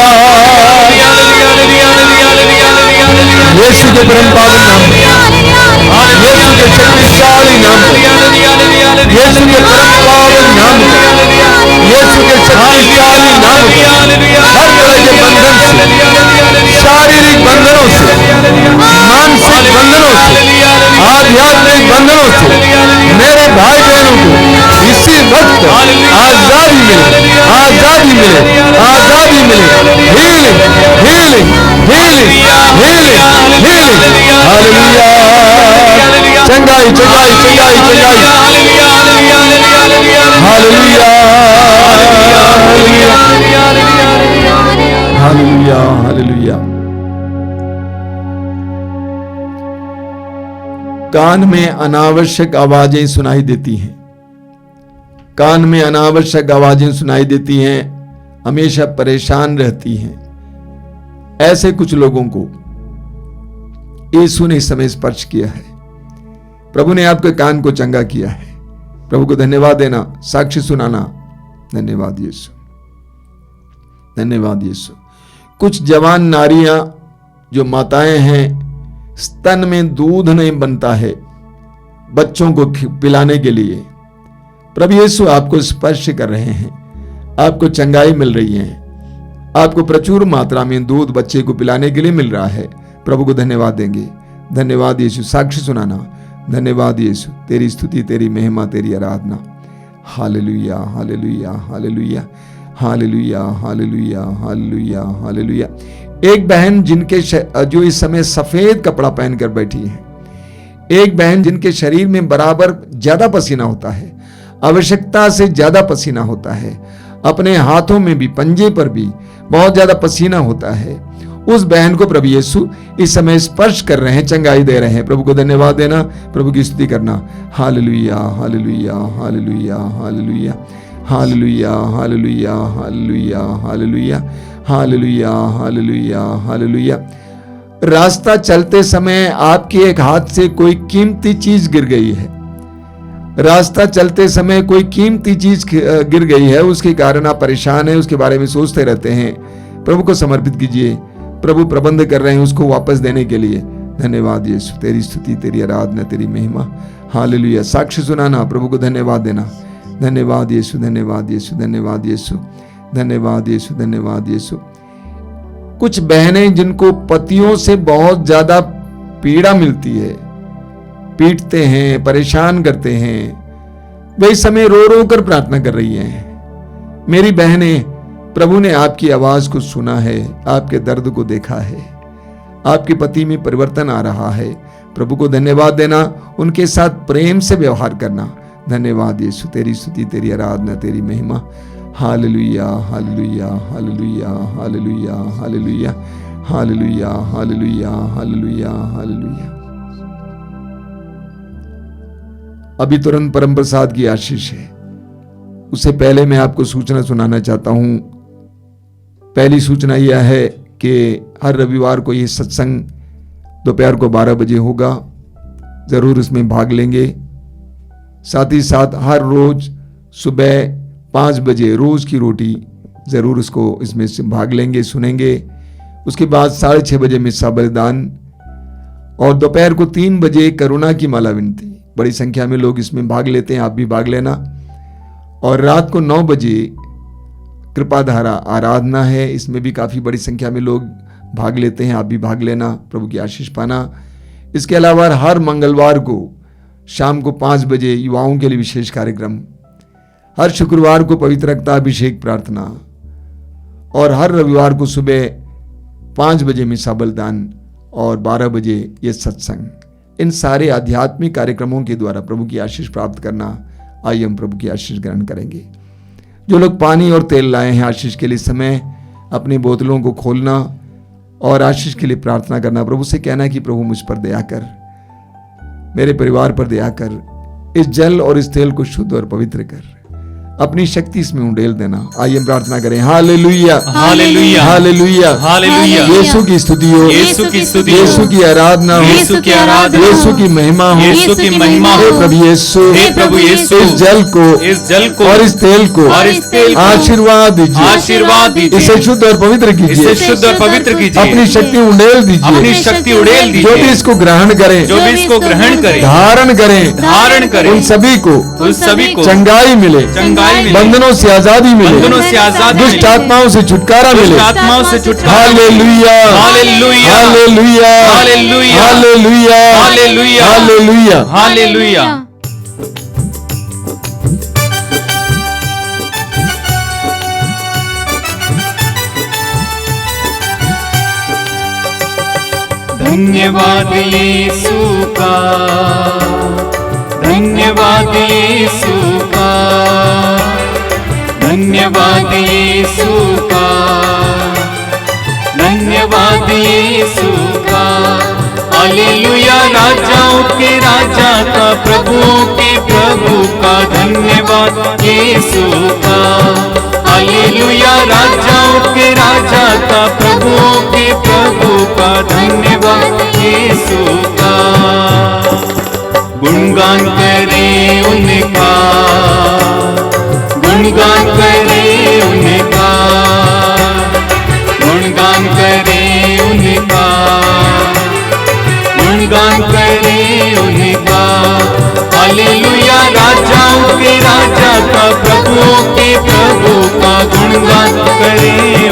Speaker 6: यीशु के परम पावन नाम में, यीशु के शक्तिशाली नाम में, यीशु के परम पावन नाम में, यीशु के शक्तिशाली नाम में हर तरह के बंधन से, शारीरिक बंधनों से, मानसिक बंधनों से, आध्यात्मिक बंधनों से मेरे भाई बहनों को इसी वक्त आजादी मिले, आजादी मिले, आजादी मिले। Healing, healing, healing, healing, healing. Hallelujah, चंगाई, चंगाई, चंगाई, चंगाई। हालेलुया, हालेलुया, हालेलुया। कान में अनावश्यक आवाजें सुनाई देती हैं, कान में अनावश्यक आवाजें सुनाई देती हैं, हमेशा परेशान रहती हैं। ऐसे कुछ लोगों को यीशु ने इस समय स्पर्श किया है। प्रभु ने आपके कान को चंगा किया है। प्रभु को धन्यवाद देना, साक्षी सुनाना। धन्यवाद यीशु, धन्यवाद यीशु। कुछ जवान नारियां जो माताएं हैं, स्तन में दूध नहीं बनता है बच्चों को पिलाने के लिए, प्रभु यीशु आपको स्पर्श कर रहे हैं, आपको चंगाई मिल रही है, आपको प्रचुर मात्रा में दूध बच्चे को पिलाने के लिए मिल रहा है। प्रभु को धन्यवाद देंगे। धन्यवाद यीशु, साक्षी सुनाना। धन्यवाद यीशु, तेरी स्तुति, तेरी महिमा, तेरी आराधना। हालेलुया, हालेलुया, हालेलुया, हालेलुया, हालेलुया, हालेलुया, हालेलुया। एक बहन जिनके जो इस समय सफेद कपड़ा पहनकर बैठी है, एक बहन जिनके शरीर में बराबर ज्यादा पसीना होता है, आवश्यकता से ज्यादा पसीना होता है, अपने हाथों में भी, पंजे पर भी बहुत ज्यादा पसीना होता है, उस बहन को प्रभु यीशु इस समय स्पर्श कर रहे हैं, चंगाई दे रहे हैं। प्रभु को धन्यवाद देना, प्रभु की स्तुति करना। हालेलुया, हालेलुया, हालेलुया, हालेलुया, हालेलुया, हालेलुया, हालेलुया, हालेलुया, हालेलुया, हालेलुया, हालेलुया। रास्ता चलते समय आपके एक हाथ से कोई कीमती चीज गिर गई है, रास्ता चलते समय कोई कीमती चीज गिर गई है, उसके कारण आप परेशान हैं, उसके बारे में सोचते रहते हैं। प्रभु को समर्पित कीजिए, प्रभु प्रबंध कर रहे हैं उसको वापस देने के लिए। धन्यवाद यीशु, तेरी स्तुति, तेरी आराधना, तेरी महिमा। हालेलुया, साक्ष्य सुनाना, प्रभु को धन्यवाद देना। धन्यवाद यीशु, धन्यवाद यीशु, धन्यवाद यीशु, धन्यवाद यीशु, धन्यवाद यीशु। कुछ बहनें जिनको पतियों से बहुत ज्यादा पीड़ा मिलती है, पीटते हैं, परेशान करते हैं, वे इस समय रो रो कर प्रार्थना कर रही हैं। मेरी बहनें, प्रभु ने आपकी आवाज को सुना है, आपके दर्द को देखा है, आपके पति में परिवर्तन आ रहा है। प्रभु को धन्यवाद देना, उनके साथ प्रेम से व्यवहार करना। धन्यवाद यीशु, तेरी स्तुति, तेरी आराधना, तेरी महिमा। हालेलुया, हालेलुया, हालेलुया, हालेलुया, हालेलुया, हालेलुया, हालेलुया, हालेलुया, हालेलुया। अभी तुरंत परम प्रसाद की आशीष है। उससे पहले मैं आपको सूचना सुनाना चाहता हूं। पहली सूचना यह है कि हर रविवार को यह सत्संग दोपहर को 12 बजे होगा। जरूर इसमें भाग लेंगे। साथ ही साथ हर रोज सुबह 5 बजे रोज की रोटी जरूर उसको इसमें से भाग लेंगे, सुनेंगे। उसके बाद 6:30 बजे मिस्सा बलिदान और दोपहर को 3 बजे करुणा की माला विनती। बड़ी संख्या में लोग इसमें भाग लेते हैं, आप भी भाग लेना। और रात को 9 बजे कृपाधारा आराधना है, इसमें भी काफ़ी बड़ी संख्या में लोग भाग लेते हैं, आप भी भाग लेना, प्रभु की आशीष पाना। इसके अलावा हर मंगलवार को शाम को 5 बजे युवाओं के लिए विशेष कार्यक्रम, हर शुक्रवार को पवित्र रक्ताभिषेक प्रार्थना और हर रविवार को सुबह 5 बजे मिस्सा बलिदान और 12 बजे ये सत्संग। इन सारे आध्यात्मिक कार्यक्रमों के द्वारा प्रभु की आशीष प्राप्त करना। आइए हम प्रभु की आशीष ग्रहण करेंगे। जो लोग पानी और तेल लाए हैं आशीष के लिए, समय अपनी बोतलों को खोलना और आशीष के लिए प्रार्थना करना। प्रभु से कहना कि प्रभु मुझ पर दया कर, मेरे परिवार पर दया कर, इस जल और इस तेल को शुद्ध और पवित्र कर, अपनी शक्ति इसमें उंडेल देना। आइए प्रार्थना करें। हालेलुया,
Speaker 3: हालेलुया,
Speaker 6: हालेलुया,
Speaker 3: हालेलुया।
Speaker 6: यीशु की स्तुति हो,
Speaker 3: यीशु की स्तुति हो,
Speaker 6: यीशु की आराधना हो,
Speaker 3: यीशु की आराधना हो,
Speaker 6: यीशु की महिमा हो,
Speaker 3: यीशु की महिमा
Speaker 6: हे
Speaker 3: हो।
Speaker 6: प्रभु यीशु,
Speaker 3: हे प्रभु यीशु,
Speaker 6: इस जल को और इस तेल को आशीर्वाद दीजिए,
Speaker 3: आशीर्वाद दीजिए,
Speaker 6: इसे शुद्ध और पवित्र
Speaker 3: इसे
Speaker 6: कीजिए,
Speaker 3: शुद्ध और पवित्र कीजिए,
Speaker 6: अपनी शक्ति उंडेल
Speaker 3: अपनी
Speaker 6: दीजिए।
Speaker 3: शक्ति उड़ेल
Speaker 6: जो भी
Speaker 3: दीजिए,
Speaker 6: इसको ग्रहण करें,
Speaker 3: जो भी इसको ग्रहण करे,
Speaker 6: धारण करें,
Speaker 3: धारण करे,
Speaker 6: उन सभी को
Speaker 3: उस सभी को
Speaker 6: चंगाई मिले,
Speaker 3: चंगाई मिले,
Speaker 6: बंधनों से आजादी मिले,
Speaker 3: बंधनों से आजादी
Speaker 6: दुष्ट
Speaker 3: मिले,
Speaker 6: आत्माओं से छुटकारा मिले।
Speaker 3: दुष्ट आत्माओं से छुटकारा मिले।
Speaker 6: हालेलुया,
Speaker 3: हालेलुया,
Speaker 6: हालेलुया,
Speaker 3: हालेलुया,
Speaker 6: हालेलुया,
Speaker 3: हालेलुया,
Speaker 6: हालेलुया।
Speaker 3: हालेलुया। धन्यवाद यीशु का, धन्यवाद यीशु का, धन्यवाद यीशु का, धन्यवाद यीशु का। हालेलुया, राजाओं के राजा का, प्रभु के प्रभु का, धन्यवाद यीशु का। हालेलुया, राजाओं के राजा का, प्रभु के प्रभु का, धन्यवाद यीशु का। गुणगान करें उनका, गुणगान करें उनका, गुणगान करें उनका, गुणगान करें उनका। हालेलुया, राजाओं के राजा का, प्रभु के प्रभु का, गुणगान करें